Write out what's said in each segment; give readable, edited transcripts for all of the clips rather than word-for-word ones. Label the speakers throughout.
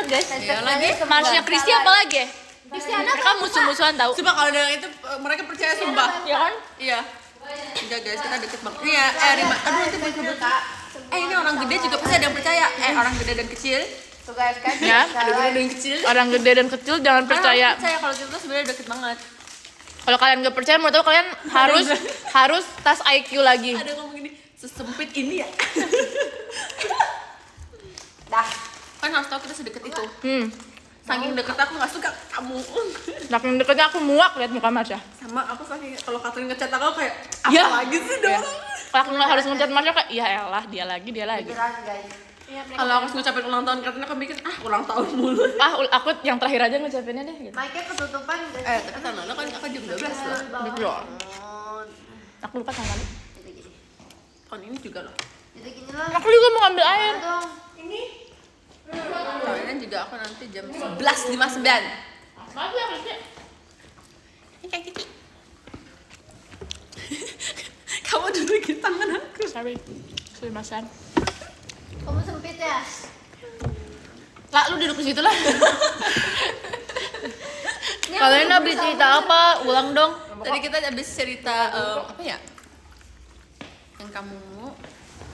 Speaker 1: banget guys.
Speaker 2: Iya lagi.
Speaker 1: Marsnya Kristi apa lagi? Kristiana mereka musuh-musuhan tahu.
Speaker 2: Sumpah kalau dengan itu mereka percaya sumpah.
Speaker 1: Ya kan?
Speaker 2: Iya. Enggak guys, kita deket banget. Iya, Rima. Aduh nanti sebut Kak. Ini orang gede juga pasti ada yang percaya. Orang gede dan kecil.
Speaker 3: Tuh guys kan.
Speaker 1: Ya.
Speaker 2: Ada gede dan kecil.
Speaker 1: Orang gede dan kecil jangan percaya.
Speaker 2: Percaya kalau kita sebenarnya deket banget.
Speaker 1: Kalau kalian nggak percaya, menurut aku kalian harus tes IQ lagi.
Speaker 2: Ada ngomong gini, sesempit ini ya.
Speaker 3: Dah.
Speaker 2: Kan harus tahu kita sedekat itu. Saking deket aku nggak suka kamu.
Speaker 1: Saking deketnya aku muak lihat muka Marsha.
Speaker 2: Sama aku saking kalau Katrin ngechat aku kayak apa
Speaker 1: Ya.
Speaker 2: lagi sih dong.
Speaker 1: Kalau aku nggak harus ngecat Marsha kayak ya elah dia lagi.
Speaker 3: Beneran guys.
Speaker 2: Kalau aku ngucapin ulang tahun Katrin aku mikir ulang tahun mulu.
Speaker 1: Aku yang terakhir aja ngucapinnya deh gitu.
Speaker 3: Mic-nya ketutupan guys.
Speaker 2: Tapi tahun lalu kan kakak jam 12 lah.
Speaker 1: Betul. Aku lupa tanggal.
Speaker 3: Gitu-gitu.
Speaker 2: Tahun ini juga loh.
Speaker 3: Gitu-gini lah.
Speaker 1: Aku juga mau ngambil air.
Speaker 3: Dong.
Speaker 2: Tahun ini juga aku nanti jam 11.59.
Speaker 1: Makasih ya Kristi.
Speaker 2: Ini kayak Kiki. Kamu dudukin tangan aku.
Speaker 1: Sorry. Sulimasan.
Speaker 3: Kamu sempit ya?
Speaker 1: Lah lu duduk di situ lah. Kalian habis cerita apa? Ulang dong.
Speaker 2: Tadi kita habis cerita apa ya? Yang kamu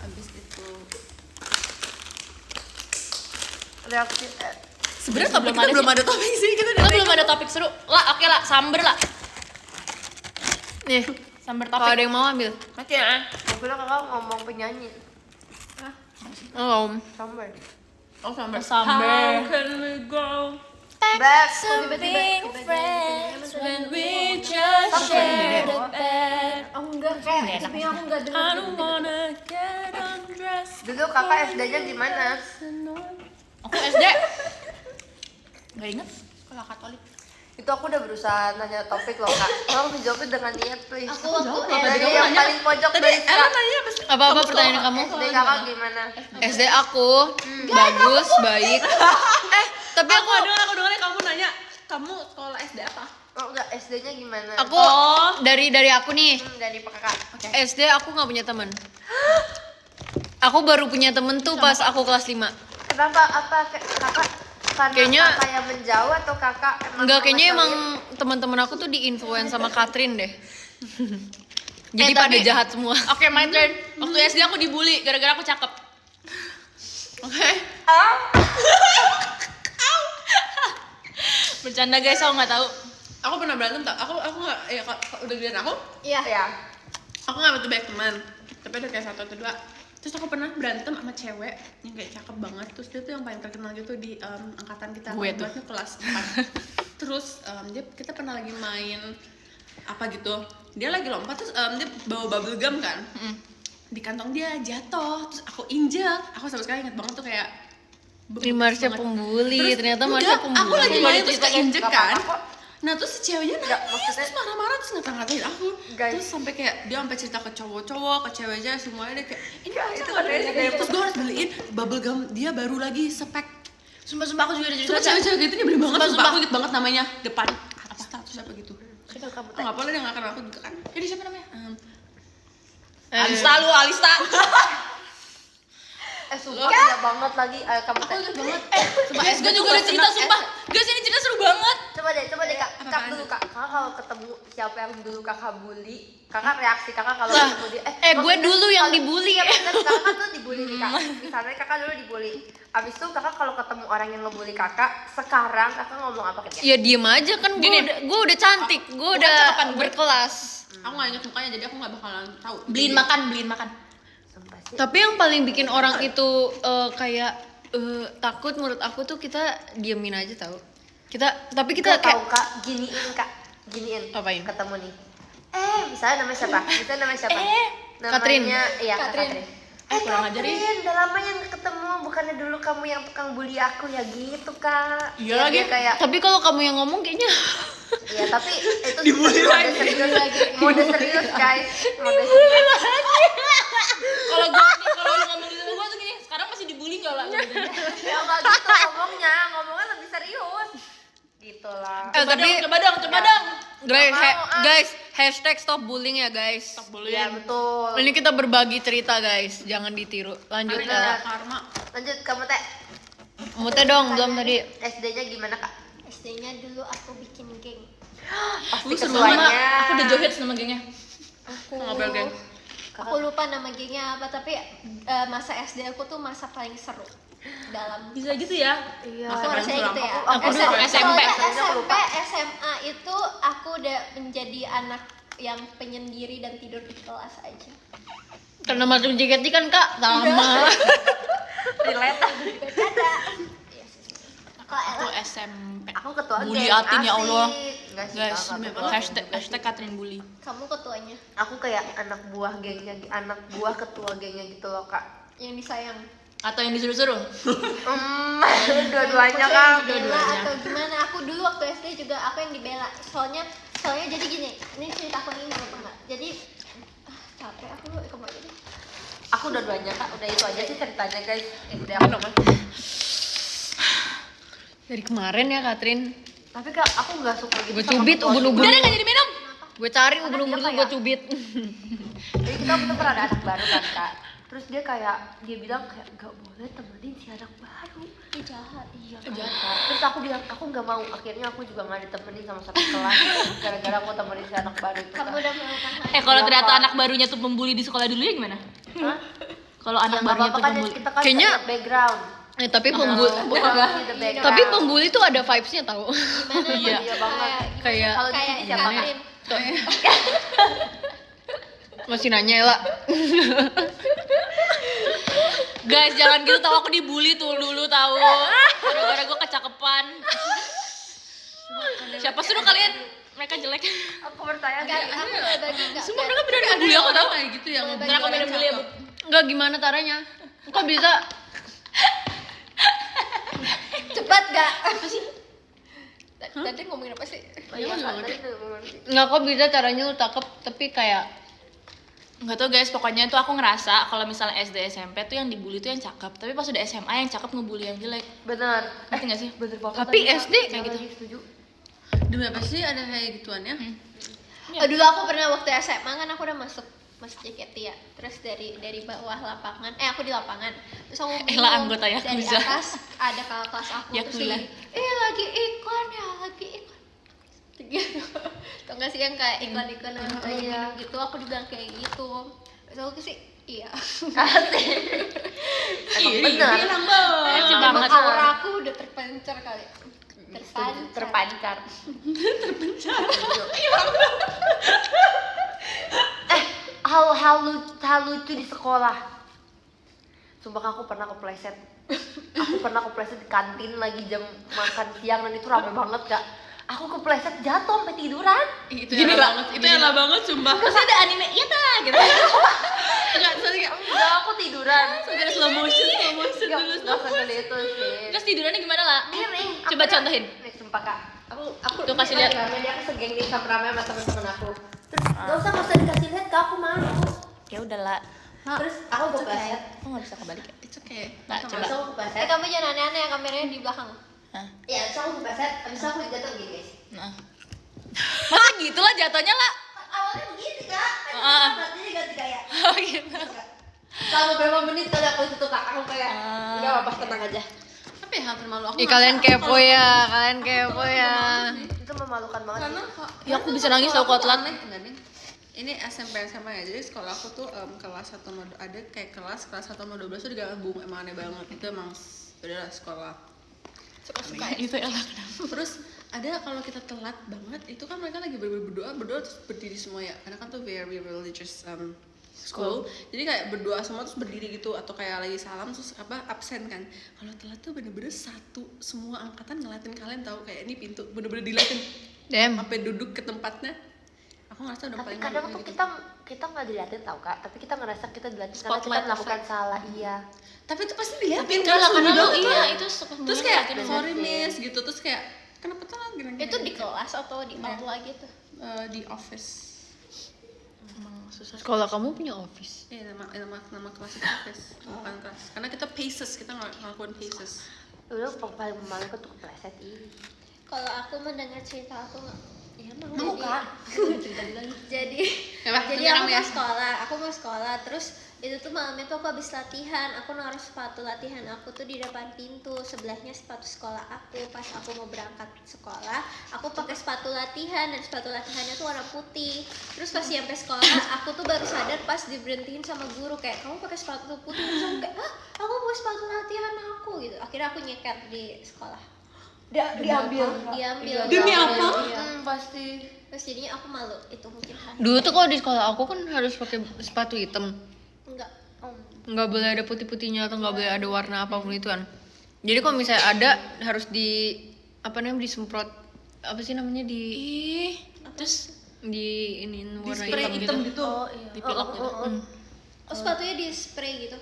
Speaker 2: habis itu.
Speaker 3: Reaksi
Speaker 2: Sebenarnya topik kita belum ada topik sih kita.
Speaker 1: Kita belum ada topik seru. Lah oke lah, samber lah. Nih, samber topik. Kalau ada yang mau ambil.
Speaker 2: Oke ya.
Speaker 3: aku bilang kakak ngomong penyanyi.
Speaker 1: Oh,
Speaker 3: Sampai.
Speaker 2: Oh sambar.
Speaker 1: Sambar.
Speaker 2: How can we go
Speaker 3: Back.
Speaker 1: when we just share the bed.
Speaker 3: Oh enggak kayak tapi aku enggak
Speaker 2: I
Speaker 3: dengar.
Speaker 2: don't wanna get undressed.
Speaker 3: Dulu kakak SD-nya di mana?
Speaker 1: Aku SD. Gak inget sekolah Katolik.
Speaker 3: Itu aku udah berusaha nanya topik loh kak. Tolong dijawabin dengan niat please.
Speaker 1: Aku waktu
Speaker 3: Dari yang paling pojok dari
Speaker 2: Ella
Speaker 3: kak.
Speaker 2: nanya apa sih?
Speaker 1: Apa pertanyaan kamu?
Speaker 3: SD kakak gimana?
Speaker 1: SD aku bagus, baik. Tapi aku
Speaker 2: Aku dengar kamu nanya, kamu sekolah SD apa?
Speaker 3: Oh enggak SD-nya gimana?
Speaker 1: aku dari aku nih.
Speaker 3: Dari pak kakak.
Speaker 1: SD aku nggak punya teman. Aku baru punya temen tuh pas aku kelas 5.
Speaker 3: Kenapa apa kakak? Karena
Speaker 1: Kayaknya-
Speaker 3: kakak yang menjauh atau kakak emang
Speaker 1: Enggak, kayaknya
Speaker 3: ngeselin?
Speaker 1: emang teman-teman aku tuh di-influence sama Katrin deh. Jadi pada
Speaker 2: tapi-
Speaker 1: jahat semua. Oke, my turn. Waktu SD aku dibully gara-gara aku cakep. Oke. Bercanda guys, aku nggak tahu.
Speaker 2: Aku pernah berantem tak? Aku nggak ya udah giliran aku.
Speaker 3: Iya. Ya.
Speaker 2: Aku nggak betul baik teman. Tapi ada kayak 1 atau 2. Terus aku pernah berantem sama cewek yang kayak cakep banget. Terus dia tuh yang paling terkenal gitu di angkatan kita.
Speaker 1: Gue tuh.
Speaker 2: Kelasnya kelas 4. Terus kita pernah lagi main apa gitu. Dia lagi lompat terus dia bawa bubble gum kan. Di kantong dia jatuh. Terus aku injek. Aku sampai sekarang ingat banget tuh kayak
Speaker 1: Ini Marsha
Speaker 2: banget.
Speaker 1: pembuli,
Speaker 2: Terus,
Speaker 1: ternyata
Speaker 2: enggak,
Speaker 1: Marsha pembuli.
Speaker 2: aku lagi main terus keinjek
Speaker 3: Nggak
Speaker 2: kan.
Speaker 3: apa-apa kok.
Speaker 2: Nah terus si ceweknya
Speaker 3: Nggak,
Speaker 2: nangis,
Speaker 3: maksudnya-
Speaker 2: terus marah-marah terus ngata-ngatain aku.
Speaker 3: Guys.
Speaker 2: Terus sampai kayak dia sampai cerita ke cowok-cowok, ke ceweknya semuanya dia kayak ini
Speaker 3: Nggak,
Speaker 2: Marsha
Speaker 3: itu
Speaker 2: nggak
Speaker 3: kan
Speaker 2: boleh
Speaker 3: SD.
Speaker 2: kayak terus gue harus beliin bubble gum dia baru lagi spek.
Speaker 1: Sumpah aku juga ada cerita.
Speaker 2: Cuma cewek-cewek gitu nyebelin banget.
Speaker 1: Sumpah,
Speaker 2: Sumpah
Speaker 1: sumpah.
Speaker 2: aku inget banget namanya depan status apa gitu.
Speaker 3: Itu kamu
Speaker 2: Oh nggak boleh dia nggak kenal aku juga kan.
Speaker 1: Jadi siapa namanya?
Speaker 2: Alista lu Alista.
Speaker 3: sumpah banyak banget lagi kamu teh.
Speaker 2: Ingat banget.
Speaker 1: Sumpah SD juga ada cerita, sumpah. Guys, ini cerita seru banget.
Speaker 3: Coba deh kak. Kak
Speaker 2: Apaan?
Speaker 3: dulu kak. Kakak kalau ketemu siapa yang dulu kakak bully, kakak reaksi kakak kalau
Speaker 1: Lah,
Speaker 3: dibully.
Speaker 1: gue dulu yang dibully.
Speaker 3: Iya bener, kakak kan tuh dibully nih kak. Misalnya kakak dulu dibully. Abis itu kakak kalau ketemu orang yang ngebully kakak, sekarang kakak ngomong apa ke dia?
Speaker 1: Ya diem aja kan, gue udah cantik, gue udah
Speaker 2: cakepan gue.
Speaker 1: berkelas.
Speaker 2: Aku nggak inget mukanya jadi aku nggak bakalan tahu.
Speaker 1: Beliin makan.
Speaker 3: Sumpah sih.
Speaker 1: Tapi yang paling bikin orang itu kayak takut menurut aku tuh kita diemin aja tahu. Tapi kita
Speaker 3: Kita tahu
Speaker 1: kayak
Speaker 3: kak, giniin.
Speaker 1: Apain?
Speaker 3: Ketemu nih. Misalnya namanya siapa? Namanya
Speaker 1: Katrin.
Speaker 3: Iya Katrin.
Speaker 2: kurang ajar ya.
Speaker 3: Katrin, udah lama yang ketemu. Bukannya dulu kamu yang tukang bully aku ya gitu kak.
Speaker 2: Iya
Speaker 3: Ya,
Speaker 2: lagi.
Speaker 3: dia kayak.
Speaker 1: tapi kalau kamu yang ngomong kayaknya
Speaker 3: Iya tapi itu
Speaker 2: Dibully
Speaker 3: mode
Speaker 2: lagi.
Speaker 3: serius lagi. Mode serius guys. Mode serius.
Speaker 1: kalau lu ngomong sama gue tuh gini, sekarang masih dibully gak lah?
Speaker 3: Ya nggak gitu ngomongnya lebih serius. Gitu lah.
Speaker 1: Coba dong. Guys, hashtag stop bullying ya guys.
Speaker 2: Tak boleh.
Speaker 3: Iya betul.
Speaker 1: Ini kita berbagi cerita guys, jangan ditiru. Lanjut.
Speaker 3: Bener.
Speaker 2: Karma.
Speaker 3: Lanjut kamu teh.
Speaker 1: Mute dong, belum tadi.
Speaker 3: SD-nya gimana kak?
Speaker 4: SD-nya dulu aku bikin geng.
Speaker 3: Pasti
Speaker 2: seru banget.
Speaker 3: ketuanya.
Speaker 2: Aku udah joget sama gengnya.
Speaker 4: Aku
Speaker 2: Ngobrol geng.
Speaker 4: aku lupa nama gengnya apa, tapi masa SD aku tuh masa paling seru dalam.
Speaker 2: Bisa gitu ya?
Speaker 3: Iya.
Speaker 4: Aku
Speaker 2: paling
Speaker 4: rasanya
Speaker 2: seru.
Speaker 4: gitu ya.
Speaker 2: Aku dulu SMP.
Speaker 4: SMP, SMA itu aku udah menjadi anak yang penyendiri dan tidur di kelas aja.
Speaker 1: Karena masuk JKT kan kak, sama.
Speaker 3: Relate.
Speaker 4: Bercanda. Iya sih. Kalau
Speaker 2: Aku
Speaker 4: Ella,
Speaker 2: SMP.
Speaker 3: Aku ketua
Speaker 2: Bully
Speaker 3: geng,
Speaker 2: Atin ya
Speaker 3: asik.
Speaker 2: Allah.
Speaker 3: Enggak sih,
Speaker 2: Guys,
Speaker 3: Kak, ketua
Speaker 2: hashtag,
Speaker 3: geng.
Speaker 2: hashtag Katrin Bully.
Speaker 4: kamu ketuanya
Speaker 3: Aku kayak anak buah gengnya, anak buah ketua gengnya gitu loh kak.
Speaker 4: yang disayang.
Speaker 2: Atau yang disuruh-suruh?
Speaker 3: Dua-duanya
Speaker 4: Aku
Speaker 3: kak.
Speaker 4: yang dibela atau gimana? Aku dulu waktu SD juga aku yang dibela. Soalnya jadi gini, ini cerita aku ini apa enggak? Jadi capek aku lu kamu aja deh.
Speaker 3: Aku dua-duanya kak, udah itu aja sih ceritanya guys. SD aku.
Speaker 1: Dari kemarin ya Katrin.
Speaker 3: Tapi kak, aku nggak suka gitu.
Speaker 1: Gue
Speaker 3: sama
Speaker 1: cubit
Speaker 3: ketua
Speaker 1: ubun-ubun.
Speaker 3: juga.
Speaker 2: Udah nggak jadi minum?
Speaker 1: Gue cari
Speaker 3: Karena
Speaker 1: ubun-ubun
Speaker 3: dia
Speaker 1: tuh
Speaker 3: kayak-
Speaker 1: gue cubit.
Speaker 3: Jadi kita tuh pernah ada anak baru kan kak. Terus dia bilang kayak nggak boleh temenin si anak baru.
Speaker 4: Ih, jahat.
Speaker 3: Iya kan kak. Terus aku bilang aku nggak mau. Akhirnya aku juga nggak ditemenin sama satu kelas. Gara-gara aku temenin si anak baru itu.
Speaker 4: Kamu
Speaker 3: Kak.
Speaker 4: udah melakukan hal.
Speaker 2: Kalau
Speaker 3: Iya,
Speaker 2: ternyata
Speaker 3: Pak.
Speaker 2: anak barunya tuh membuli di sekolah dulu ya gimana?
Speaker 3: Hah?
Speaker 2: Kalau
Speaker 3: Ya,
Speaker 2: anak
Speaker 3: nggak
Speaker 2: barunya
Speaker 3: apa-apa
Speaker 2: tuh
Speaker 3: kan
Speaker 2: membuli.
Speaker 3: kita kan
Speaker 1: Kayaknya-
Speaker 3: lihat background.
Speaker 1: Tapi pembuli,
Speaker 3: Tapi
Speaker 1: tapi pembuli tuh ada vibes-nya tau.
Speaker 4: Gimana?
Speaker 2: Iya.
Speaker 3: Iya banget.
Speaker 1: Kayak
Speaker 3: Kalau di
Speaker 4: kayak
Speaker 3: sini siapa
Speaker 4: Katrin.
Speaker 1: masih nanya ya lah.
Speaker 2: Guys, jangan gitu tau, aku dibully tuh dulu tahu. Gara-gara gue kecakepan. Siapa suruh kalian mereka jelek?
Speaker 3: Aku bertanya
Speaker 4: Enggak, aku udah bagi enggak.
Speaker 2: Semua mereka beneran ngebully aku tau.
Speaker 5: kayak gitu yang
Speaker 2: Ntar aku minum dulu ya, Bu.
Speaker 1: Enggak gimana caranya? Kok bisa?
Speaker 4: Cepat enggak? Apa sih? Tadi ngomongin apa sih?
Speaker 3: Iya, Kak, tadi tuh ngomong.
Speaker 1: Enggak kok bisa caranya lu takep tapi kayak
Speaker 2: Nggak tau guys, pokoknya tuh aku ngerasa kalau misalnya SD SMP tuh yang dibully tuh yang cakep, tapi pas udah SMA yang cakep ngebully yang jelek.
Speaker 3: Bener.
Speaker 2: Ngerti nggak sih?
Speaker 3: Bener banget.
Speaker 1: Tapi
Speaker 3: tadi, Kak.
Speaker 1: SD
Speaker 3: Yang
Speaker 2: kayak gitu.
Speaker 3: lagi setuju.
Speaker 5: demi apa sih ada kayak gituannya?
Speaker 4: Dulu aku pernah waktu SMA kan aku udah masuk JKT ya. Terus dari bawah lapangan, aku di lapangan. Terus aku
Speaker 2: Ella
Speaker 4: bingung,
Speaker 2: anggota
Speaker 4: dari
Speaker 2: Yakuza.
Speaker 4: atas ada kakak kelas aku terus
Speaker 2: Yakula.
Speaker 4: dia, lagi iklan ya, lagi iklan. Gitu. Tau gak sih yang kayak iklan-iklan yang lagi
Speaker 3: Iya.
Speaker 4: minum gitu, aku dibilang kayak gitu. Terus aku sih, iya.
Speaker 3: Emang bener.
Speaker 5: Bilang dong.
Speaker 2: Emang
Speaker 4: Emang
Speaker 2: banget.
Speaker 4: aura aku udah terpancar kali.
Speaker 3: Terpancar. Hal lucu di sekolah. Sumpah aku pernah kepleset. Aku pernah kepleset di kantin lagi jam makan siang dan itu rame banget kak. Aku kepleset jatuh sampai tiduran.
Speaker 5: Itu yang banget, itu yang banget sumpah.
Speaker 2: Terus ada anime, iya ta gitu.
Speaker 5: Enggak, soalnya kayak
Speaker 3: Enggak, aku tiduran.
Speaker 5: sampai ada slow motion
Speaker 3: Enggak,
Speaker 5: dulu.
Speaker 3: enggak sampai itu sih.
Speaker 2: Terus tidurannya gimana lah?
Speaker 3: Miring.
Speaker 2: Coba contohin.
Speaker 3: Nih, sumpah kak. Aku
Speaker 2: Tuh, kasih lihat.
Speaker 3: Rame, dia aku segeng nih sama rame sama temen-temen aku. Terus nggak usah dikasih lihat kak, aku malu.
Speaker 2: Ya udahlah.
Speaker 3: Terus aku kepleset.
Speaker 2: Aku nggak bisa kebalik ya.
Speaker 5: It's okay.
Speaker 2: Nah,
Speaker 3: Terus
Speaker 2: coba.
Speaker 3: aku kepleset.
Speaker 4: Kamu jangan aneh-aneh, kameranya di belakang.
Speaker 2: Hah?
Speaker 3: Ya, terus aku kepleset. Abis itu aku jatuh gini guys.
Speaker 2: Nah. Masa gitu lah jatuhnya lah.
Speaker 3: Awalnya begini kak.
Speaker 2: Ah.
Speaker 3: Jadi ganti kayak.
Speaker 2: Oh gitu.
Speaker 3: Selama beberapa menit kali aku itu kak, aku kayak
Speaker 2: Ah.
Speaker 3: udah apa tenang aja.
Speaker 5: Apa ya hal termalu aku?
Speaker 1: Ih
Speaker 5: ngerasa
Speaker 1: kalian kepo
Speaker 5: kalau-
Speaker 1: ya, kalian kepo ya.
Speaker 3: Itu memalukan banget.
Speaker 5: Karena
Speaker 2: Ya, aku bisa nangis tau kalau telat.
Speaker 5: aneh enggak nih? Ini SMP SMA ya, jadi sekolah aku tuh kelas 1 sama ada kayak kelas 1 sama 12 tuh digabung, emang aneh banget. Itu emang udahlah sekolah.
Speaker 2: Suka itu ya lah kenapa?
Speaker 5: Terus ada kalau kita telat banget itu kan mereka lagi berdoa terus berdiri semua ya, karena kan tuh very religious school. Jadi kayak berdoa semua terus berdiri gitu, atau kayak lagi salam terus apa absen kan. Kalau telat tuh bener-bener satu semua angkatan ngeliatin kalian, tahu kayak ini pintu bener-bener diliatin
Speaker 1: Dem.
Speaker 5: sampai duduk ke tempatnya. Aku ngerasa udah
Speaker 3: Tapi
Speaker 5: paling
Speaker 3: kadang
Speaker 5: malu
Speaker 3: tuh
Speaker 5: kayak
Speaker 3: kita nggak diliatin tau kak, tapi kita ngerasa kita diliatin karena kita
Speaker 2: Spotlight
Speaker 3: melakukan salah. Iya.
Speaker 5: gitu. Tapi itu pasti diliatin
Speaker 2: Enggak lah, karena lu
Speaker 5: sudah
Speaker 2: iya
Speaker 5: kan.
Speaker 2: itu suka
Speaker 5: Terus kayak
Speaker 2: ngeliatin.
Speaker 5: sorry miss gitu, terus kayak kenapa telat gini-gini.
Speaker 4: Itu di kelas atau di aula gitu?
Speaker 5: Di office.
Speaker 2: Emang susah.
Speaker 1: Sekolah kamu punya office.
Speaker 5: Iya, nama kelas itu office, bukan kelas. Karena kita paces, kita ngelakuin paces.
Speaker 3: Udah paling memalukan tuh kepleset ini.
Speaker 4: Kalau aku mendengar cerita aku nggak, ya mau
Speaker 3: Mau
Speaker 4: jadi-
Speaker 3: kak.
Speaker 4: jadi
Speaker 5: Ya, Pak,
Speaker 4: jadi
Speaker 5: sekarang
Speaker 4: aku
Speaker 5: ya.
Speaker 4: mau sekolah terus Itu tuh malamnya tuh aku habis latihan, aku naruh sepatu latihan aku tuh di depan pintu, sebelahnya sepatu sekolah aku. Pas aku mau berangkat sekolah, aku pakai sepatu latihan dan sepatu latihannya tuh warna putih. Terus pas sampai sekolah, aku tuh baru sadar pas diberhentiin sama guru kayak kamu pakai sepatu putih. Terus aku kayak, "Hah, aku pakai sepatu latihan aku." gitu. Akhirnya aku nyeker di sekolah.
Speaker 3: Diambil.
Speaker 2: Demi apa?
Speaker 4: Iya.
Speaker 3: Pasti.
Speaker 4: Terus jadinya aku malu, itu mungkin hal.
Speaker 1: Dulu tuh kalau di sekolah aku kan harus pakai sepatu hitam.
Speaker 4: Enggak.
Speaker 1: Nggak boleh ada putih-putihnya atau nggak boleh ada warna apapun itu kan. Jadi kalau misalnya ada harus di apa namanya disemprot apa sih namanya di
Speaker 5: Terus
Speaker 1: di ini warna
Speaker 5: spray
Speaker 1: hitam gitu.
Speaker 5: gitu.
Speaker 3: Oh iya.
Speaker 5: Dipilok gitu.
Speaker 4: Oh, sepatunya di spray gitu.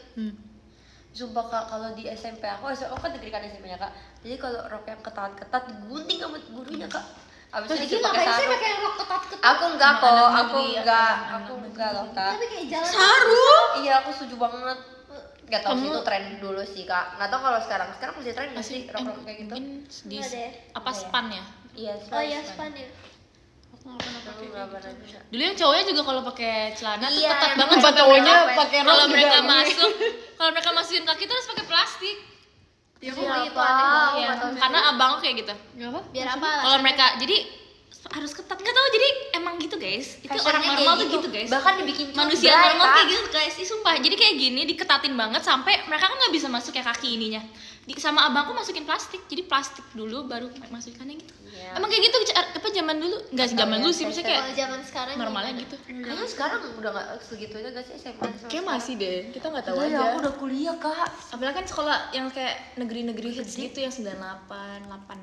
Speaker 3: Sumpah Kak, kalau di SMP aku kan negeri kan SMP-nya Kak. Jadi kalau rok yang ketat-ketat digunting sama gurunya Kak. Abis itu
Speaker 4: Jadi
Speaker 3: disuruh pakai
Speaker 4: ngapain sih
Speaker 3: sarung.
Speaker 4: pakai rok ketat-ketat?
Speaker 3: Aku enggak kok,
Speaker 5: Anak
Speaker 3: aku
Speaker 5: negeri,
Speaker 3: enggak loh Kak.
Speaker 4: Tapi kayak jalan
Speaker 3: Iya, aku setuju banget. Gak tau sih itu tren dulu sih Kak. Gak tau kalau sekarang masih tren nggak sih rok-rok kayak gitu?
Speaker 5: Mungkin di
Speaker 4: Enggak deh.
Speaker 5: apa span ya?
Speaker 3: Iya,
Speaker 4: Oh iya, span ya.
Speaker 5: Aku nggak pernah
Speaker 3: Aku
Speaker 5: pakai.
Speaker 3: nggak pernah bisa.
Speaker 5: Dulu yang cowoknya juga kalau pakai celana tuh
Speaker 3: Iya,
Speaker 5: ketat
Speaker 3: emang
Speaker 5: banget.
Speaker 1: Tempat
Speaker 5: sampai
Speaker 1: cowoknya
Speaker 5: mereka-
Speaker 1: pakai rok
Speaker 5: kalau
Speaker 1: juga
Speaker 5: mereka
Speaker 1: ini.
Speaker 5: masuk, kalau mereka masukin kaki terus pakai plastik.
Speaker 4: Iya,
Speaker 3: Itu
Speaker 4: itu aneh
Speaker 3: apa?
Speaker 4: banget.
Speaker 5: Iya,
Speaker 3: nggak tahu sih.
Speaker 5: karena abang kayak gitu.
Speaker 1: Apa?
Speaker 4: Biar apa?
Speaker 5: Kalau mereka jadi harus ketat nggak tahu jadi emang gitu guys. Itu
Speaker 3: Fashionnya
Speaker 5: orang
Speaker 3: kayak
Speaker 5: normal tuh gitu guys.
Speaker 3: Bahkan dibikin
Speaker 5: Manusia
Speaker 3: cutbray,
Speaker 5: normal
Speaker 3: Kak.
Speaker 5: kayak gitu guys, ih sumpah. Jadi kayak gini diketatin banget sampai mereka kan nggak bisa masuk kayak kaki ininya. Sama abangku masukin plastik, jadi plastik dulu baru masukinnya gitu.
Speaker 3: Iya.
Speaker 5: Emang kayak gitu apa zaman dulu? Enggak sih zaman dulu sih, maksudnya kayak
Speaker 4: Kalau zaman sekarang
Speaker 5: normalnya
Speaker 4: gimana?
Speaker 5: gitu.
Speaker 3: Kayaknya sekarang udah nggak segitunya gak sih SMA?
Speaker 5: Kayak masih deh, kita nggak tahu
Speaker 3: Udah ya,
Speaker 5: aja.
Speaker 3: aku udah kuliah Kak.
Speaker 5: Apalagi kan sekolah yang kayak negeri-negeri hits gitu yang 98, 8,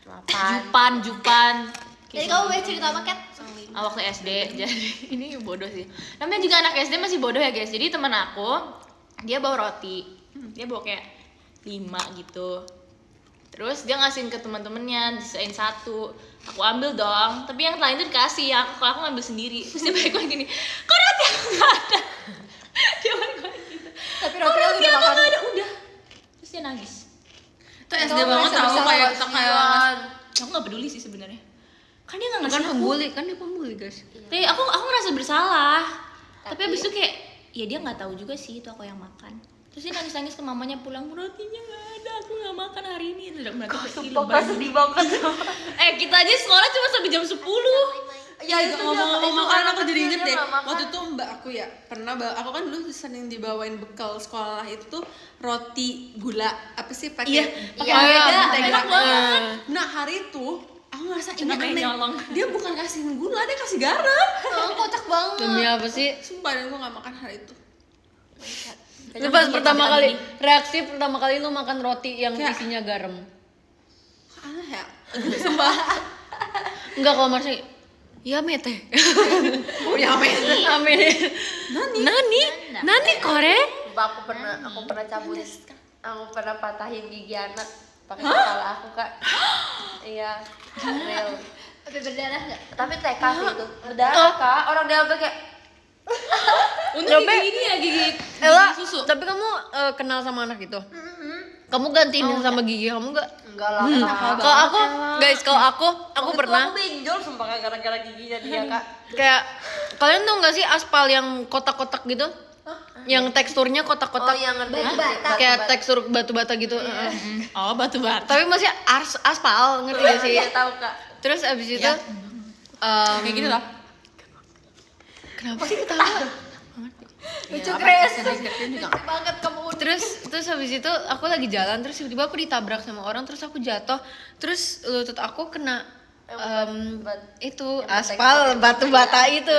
Speaker 3: 8.
Speaker 5: Jupan.
Speaker 4: Jadi kamu boleh cerita apa, Kat?
Speaker 5: Waktu SD, jadi ini bodoh sih. Namanya juga anak SD masih bodoh ya guys. Jadi teman aku, dia bawa roti, dia bawa kayak 5 gitu. Terus dia ngasihin ke teman-temannya, disain 1. Aku ambil dong, tapi yang lain tuh dikasih ya. Aku ngambil sendiri. Terus dia balik lagi gini, kok roti aku nggak ada? Dia balik lagi gitu.
Speaker 4: Tapi
Speaker 5: Kok roti aku nggak ada? Udah. Terus dia nangis.
Speaker 2: Itu SD banget tau kayak kita kayak
Speaker 5: Aku nggak peduli sih sebenarnya. Kan dia nggak ngasih
Speaker 1: Bukan
Speaker 5: aku.
Speaker 1: pembuli, kan dia pembuli guys.
Speaker 5: Tapi aku ngerasa bersalah. Tapi abis itu kayak ya dia nggak tahu juga sih itu aku yang makan. Terus dia nangis-nangis ke mamanya pulang, rotinya nggak ada, aku nggak makan hari ini. Udah berarti
Speaker 3: Sumpah Kak, sedih banget.
Speaker 5: kita aja sekolah cuma sampai jam 10.
Speaker 3: Ya itu
Speaker 2: ngomong-ngomong
Speaker 3: dia,
Speaker 2: kan aku jadi
Speaker 3: dia
Speaker 2: inget deh
Speaker 3: nggak makan.
Speaker 2: waktu itu mbak aku ya pernah aku kan dulu sering dibawain bekal sekolah itu tuh roti gula apa sih pakai
Speaker 3: Iya,
Speaker 2: mentega.
Speaker 5: enak banget.
Speaker 2: Nah hari itu aku ngerasa ini
Speaker 5: Namanya
Speaker 2: aneh,
Speaker 5: nyolong.
Speaker 2: dia bukan kasih gula, dia kasih garam.
Speaker 4: kocak banget.
Speaker 1: Demi apa sih?
Speaker 2: Sumpah dan gue gak makan hari itu.
Speaker 1: Itu pas pertama kali reaksi pertama kali lu makan roti yang
Speaker 2: Kayak-
Speaker 1: isinya garam.
Speaker 2: Aneh ya.
Speaker 1: Enggak kalau masih ya mete.
Speaker 2: Oh ya men.
Speaker 1: Amin. Nani kore?
Speaker 3: Sumpah, aku pernah cabut. Aku pernah patahin gigi anak pakai kepala aku Kak. Iya, real.
Speaker 4: Tapi berdarah nggak?
Speaker 3: Tapi TK sih itu. Berdarah Kak, orang dia sampai kayak
Speaker 5: Untuk gigi ini ya gigi
Speaker 1: Ella,
Speaker 5: susu.
Speaker 1: tapi kamu kenal sama anak itu? Kamu gantiin sama gigi kamu enggak?
Speaker 3: enggak lah Kak.
Speaker 1: Kalau aku, guys, kalau aku
Speaker 3: Waktu itu
Speaker 1: pernah
Speaker 3: aku benjol sumpah Kak, gara-gara giginya dia Kak.
Speaker 1: kayak kalian tau nggak sih aspal yang kotak-kotak gitu? Yang teksturnya kotak-kotak.
Speaker 3: Oh yang ngerti.
Speaker 4: Batu bata.
Speaker 1: Kayak tekstur batu-bata gitu.
Speaker 5: Oh, batu bata.
Speaker 1: Tapi masih aspal, ngerti gak sih?
Speaker 3: Iya tahu Kak.
Speaker 1: Terus abis itu
Speaker 5: Kayak gitu lah.
Speaker 1: kenapa sih ketawa?
Speaker 4: Lucu Chris. Lucu banget kamu.
Speaker 1: Terus habis itu aku lagi jalan terus tiba-tiba aku ditabrak sama orang terus aku jatuh terus lutut aku kena itu aspal batu bata itu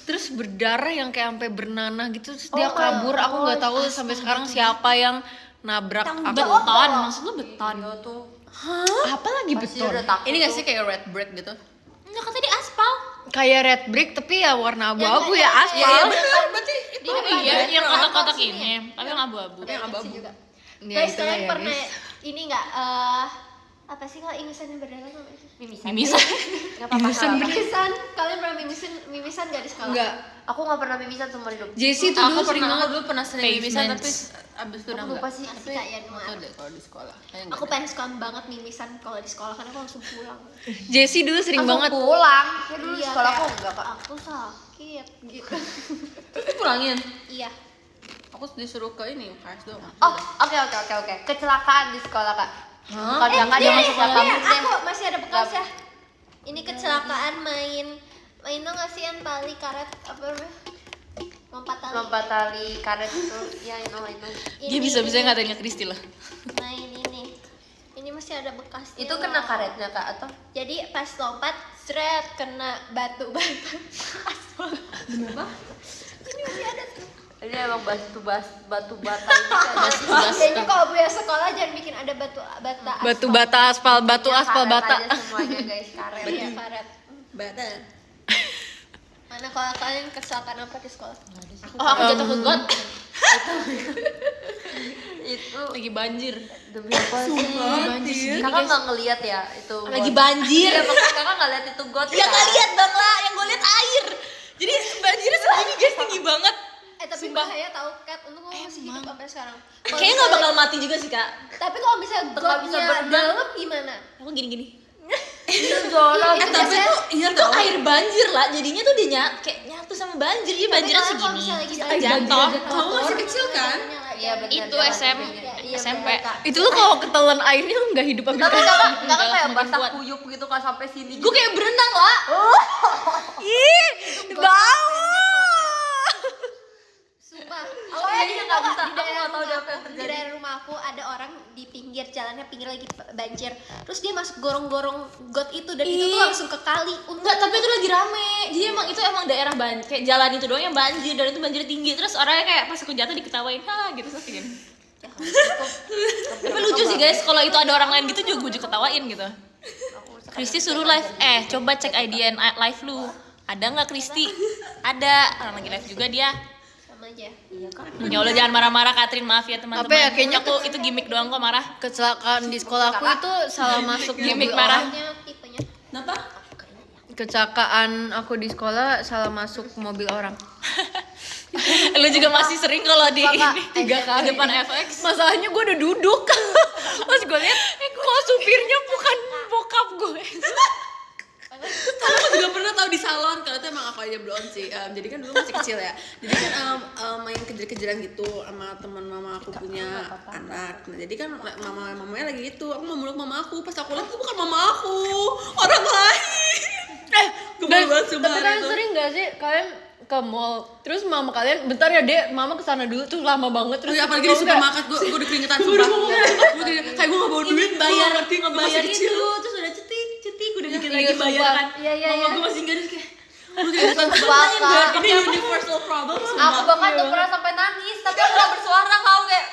Speaker 1: terus berdarah yang kayak sampai bernanah gitu terus dia kabur aku nggak tahu sampai sekarang siapa yang nabrak aku.
Speaker 5: Beton, maksud lu beton.
Speaker 3: Iya tuh.
Speaker 1: Apa lagi
Speaker 3: Pasti
Speaker 1: beton?
Speaker 3: udah takut.
Speaker 2: Ini gak
Speaker 3: tuh.
Speaker 2: sih kayak red brick gitu?
Speaker 5: Enggak kata di aspal.
Speaker 1: Kayak red brick tapi ya warna abu-abu ya aspal.
Speaker 2: Iya bener, berarti itu
Speaker 5: Iya, yang kotak-kotak ini, tapi yang abu-abu.
Speaker 2: yang abu-abu.
Speaker 4: juga.
Speaker 1: Ya,
Speaker 4: Guys,
Speaker 1: itulah
Speaker 4: kalian
Speaker 1: ya,
Speaker 4: pernah
Speaker 1: guys.
Speaker 4: ini nggak apa sih kalau imisan yang berdarah tuh?
Speaker 3: Mimisan.
Speaker 5: Mimisan.
Speaker 3: Enggak apa-apa. Kak.
Speaker 4: Mimisan, kalian pernah mimisan nggak di sekolah?
Speaker 1: Enggak.
Speaker 3: Aku enggak pernah mimisan seumur hidup.
Speaker 1: Jesse tuh dulu sering banget.
Speaker 2: Aku dulu pernah sering mimisan tapi abis itu udah
Speaker 3: Aku lupa
Speaker 2: enggak.
Speaker 3: sih.
Speaker 4: Masih kayak
Speaker 2: Nggak tahu deh kalau di sekolah. Kayaknya
Speaker 4: Aku
Speaker 2: nggak
Speaker 4: pengen suka banget mimisan kalau di sekolah karena aku langsung pulang.
Speaker 1: Jesse dulu sering
Speaker 3: Langsung
Speaker 1: banget.
Speaker 3: pulang. Ya dulu
Speaker 4: Iya,
Speaker 3: sekolah aku
Speaker 4: kayak,
Speaker 3: enggak Kak.
Speaker 4: Aku sakit gitu.
Speaker 2: deh. Pulangin.
Speaker 4: Iya.
Speaker 5: Aku disuruh ke ini UKS doang.
Speaker 3: Oh, oke. Kecelakaan di sekolah, Kak. Kalau yang ada masuk
Speaker 4: Iya,
Speaker 3: kamu deh.
Speaker 4: aku masih ada bekasnya. Ini kecelakaan main tuh nggak sih yang tali karet apa namanya?
Speaker 3: Lompat tali karet itu. Ya, I know.
Speaker 1: Dia bisa-bisa ngatain Kristi lah.
Speaker 4: Main ini masih ada bekasnya.
Speaker 3: Itu kena
Speaker 4: loh.
Speaker 3: karetnya, Kak, atau?
Speaker 4: Jadi pas lompat seret kena batu.
Speaker 5: Kenapa?
Speaker 4: Ini masih ada tuh.
Speaker 3: Ini emang batu bata itu ada.
Speaker 4: Jadi kalau punya sekolah jangan bikin ada batu
Speaker 1: Batu aspal
Speaker 3: Karet
Speaker 1: bata.
Speaker 3: aja semuanya, guys, karet.
Speaker 4: Iya, karet.
Speaker 5: Bata.
Speaker 4: Mana kalau kalian kecelakaan apa di sekolah?
Speaker 2: Oh, aku jatuh ke got.
Speaker 3: Itu
Speaker 2: Lagi banjir.
Speaker 3: demi apa sih?
Speaker 5: Banjir.
Speaker 3: Kakak nggak ngeliat ya itu?
Speaker 2: Lagi
Speaker 3: got?
Speaker 2: banjir.
Speaker 3: Iya, makanya kakak nggak lihat itu got.
Speaker 2: Ya
Speaker 3: kan?
Speaker 2: nggak lihat dong lah, yang gue lihat air. Jadi banjirnya segini guys, tinggi banget.
Speaker 4: Tapi bahaya tahu Kat, untung gue masih hidup sampai sekarang. Kalau
Speaker 2: Kayaknya nggak
Speaker 4: misalnya-
Speaker 2: bakal mati juga sih kak.
Speaker 4: Tapi kalau misalnya
Speaker 3: Nggak bisa
Speaker 4: gotnya
Speaker 3: berenang.
Speaker 4: dalam gimana?
Speaker 2: Aku gini-gini.
Speaker 3: Itu jola.
Speaker 4: Itu
Speaker 5: Tapi
Speaker 4: biasanya-
Speaker 5: tuh iya
Speaker 2: Itu
Speaker 5: tau.
Speaker 2: air banjir lah, jadinya tuh dia kayak nyatu sama banjir, jadi banjirnya
Speaker 4: Tapi kalau
Speaker 2: segini.
Speaker 4: misalnya lagi
Speaker 2: Terus
Speaker 4: banjir,
Speaker 2: jatuh.
Speaker 5: Kamu masih kecil kan?
Speaker 3: Iya benar.
Speaker 2: Itu
Speaker 3: jalan
Speaker 2: SM.
Speaker 3: sampingnya.
Speaker 4: Iya,
Speaker 2: SMP.
Speaker 4: bener, Kak.
Speaker 1: Itu lu kalau ketelan airnya nggak hidup habis
Speaker 3: Tapi
Speaker 1: itu.
Speaker 3: kakak
Speaker 2: Enggak lah,
Speaker 3: kayak
Speaker 2: makin
Speaker 3: basah
Speaker 2: kuat.
Speaker 3: kuyup gitu kak sampai sini.
Speaker 2: Gue kayak berenang lah.
Speaker 1: Ih, bau.
Speaker 4: Sumpah.
Speaker 3: Aku
Speaker 4: Soalnya
Speaker 3: kayaknya nggak bisa.
Speaker 4: di
Speaker 3: Aku
Speaker 4: daerah
Speaker 3: nggak tahu
Speaker 4: rumah
Speaker 3: dia apa yang
Speaker 4: aku, di
Speaker 3: terjadi.
Speaker 4: daerah rumah aku ada orang di pinggir jalannya, pinggir lagi banjir. Terus dia masuk gorong-gorong got itu dan itu tuh
Speaker 2: Ih.
Speaker 4: langsung ke kali.
Speaker 2: Enggak, tapi itu lagi rame. Jadi emang itu emang daerah kayak jalan itu doang yang banjir, dan itu banjir tinggi. Terus orangnya kayak pas aku jatuh diketawain, ha gitu terus gini. Tapi lucu sih guys, kalau itu ada orang lain gitu juga gue juga ketawain gitu. Kristi suruh live, coba cek IDN live lu. Ada nggak Kristi? Ada, orang lagi live juga dia.
Speaker 4: Sama aja.
Speaker 3: Iya kak.
Speaker 2: Ya Allah jangan marah-marah Katrin, maaf ya teman-teman.
Speaker 1: Apa ya, kayaknya
Speaker 2: aku itu gimmick doang kok marah.
Speaker 1: Kecelakaan di sekolah aku itu salah masuk
Speaker 2: Gimik
Speaker 1: mobil
Speaker 2: marah.
Speaker 1: orang.
Speaker 4: Tipenya.
Speaker 5: Kenapa?
Speaker 1: Kecelakaan aku di sekolah salah masuk mobil orang.
Speaker 2: Lu juga masih sering kalau di
Speaker 3: Kakak,
Speaker 2: ini 3 kali di depan FX.
Speaker 1: Masalahnya gue udah duduk. Pas gue lihat, kok supirnya bukan bokap gue.
Speaker 5: Karena aku juga pernah tahu di salon, kalau itu emang aku aja belum sih. Jadi kan dulu masih kecil ya. Jadi kan main kejar-kejaran gitu sama teman mama aku punya anak. Nah, jadi kan mamanya lagi gitu. Aku mau meluk mama aku. Pas aku lihat itu bukan mama aku, orang lain. Gue
Speaker 1: Dan,
Speaker 5: banget sumpah
Speaker 1: tapi
Speaker 5: hari
Speaker 1: kalian
Speaker 5: itu.
Speaker 1: sering gak sih kalian ke mall terus mama kalian bentar ya dek mama kesana dulu tuh lama banget
Speaker 5: Terus
Speaker 1: terus
Speaker 5: apalagi di supermarket gue udah keringetan sumpah. Kayak gue gak bawa duit,
Speaker 2: bayar
Speaker 5: ngerti gue masih
Speaker 2: ngebayar
Speaker 5: kecil.
Speaker 2: itu terus udah cetik udah dikit
Speaker 1: Iya,
Speaker 2: lagi bayar
Speaker 1: sumpah.
Speaker 2: kan.
Speaker 3: Iya.
Speaker 2: Mama gue masih enggak kayak gue keringetan
Speaker 3: Sumpah, Kak.
Speaker 2: ini universal problem
Speaker 3: Aku
Speaker 2: sumpah.
Speaker 3: bahkan tuh pernah sampai nangis, tapi aku gak bersuara kau kayak.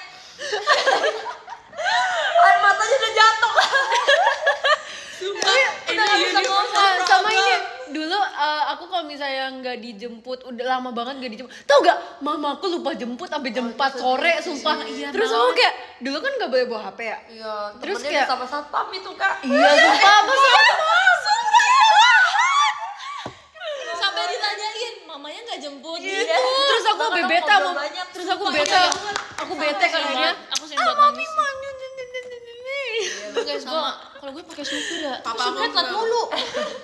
Speaker 3: Air matanya udah jatuh.
Speaker 5: Sumpah, ini
Speaker 3: udah gak bisa
Speaker 5: universal
Speaker 1: Ah, sama
Speaker 5: problem.
Speaker 1: ini dulu aku kalau misalnya nggak dijemput udah lama banget nggak dijemput tau gak mama aku lupa jemput sampai jam 4 sore sumpah terus aku kayak dulu kan nggak boleh bawa HP ya
Speaker 3: Iya,
Speaker 1: Terus
Speaker 3: temennya
Speaker 1: kayak-
Speaker 3: sama satpam itu kak.
Speaker 1: iya sumpah apa sih
Speaker 2: Sampai ditanyain mamanya nggak jemput
Speaker 1: Iya.
Speaker 2: gitu.
Speaker 1: Terus aku
Speaker 3: Bahkan
Speaker 1: bete
Speaker 3: ngobrol
Speaker 1: sama
Speaker 3: banyak.
Speaker 1: terus aku bete aku bete kan akhirnya
Speaker 2: Aku sering buat nangis. Guys, kalau gue pakai supir ya.
Speaker 5: Papa aku
Speaker 2: supir telat
Speaker 5: enggak.
Speaker 2: mulu.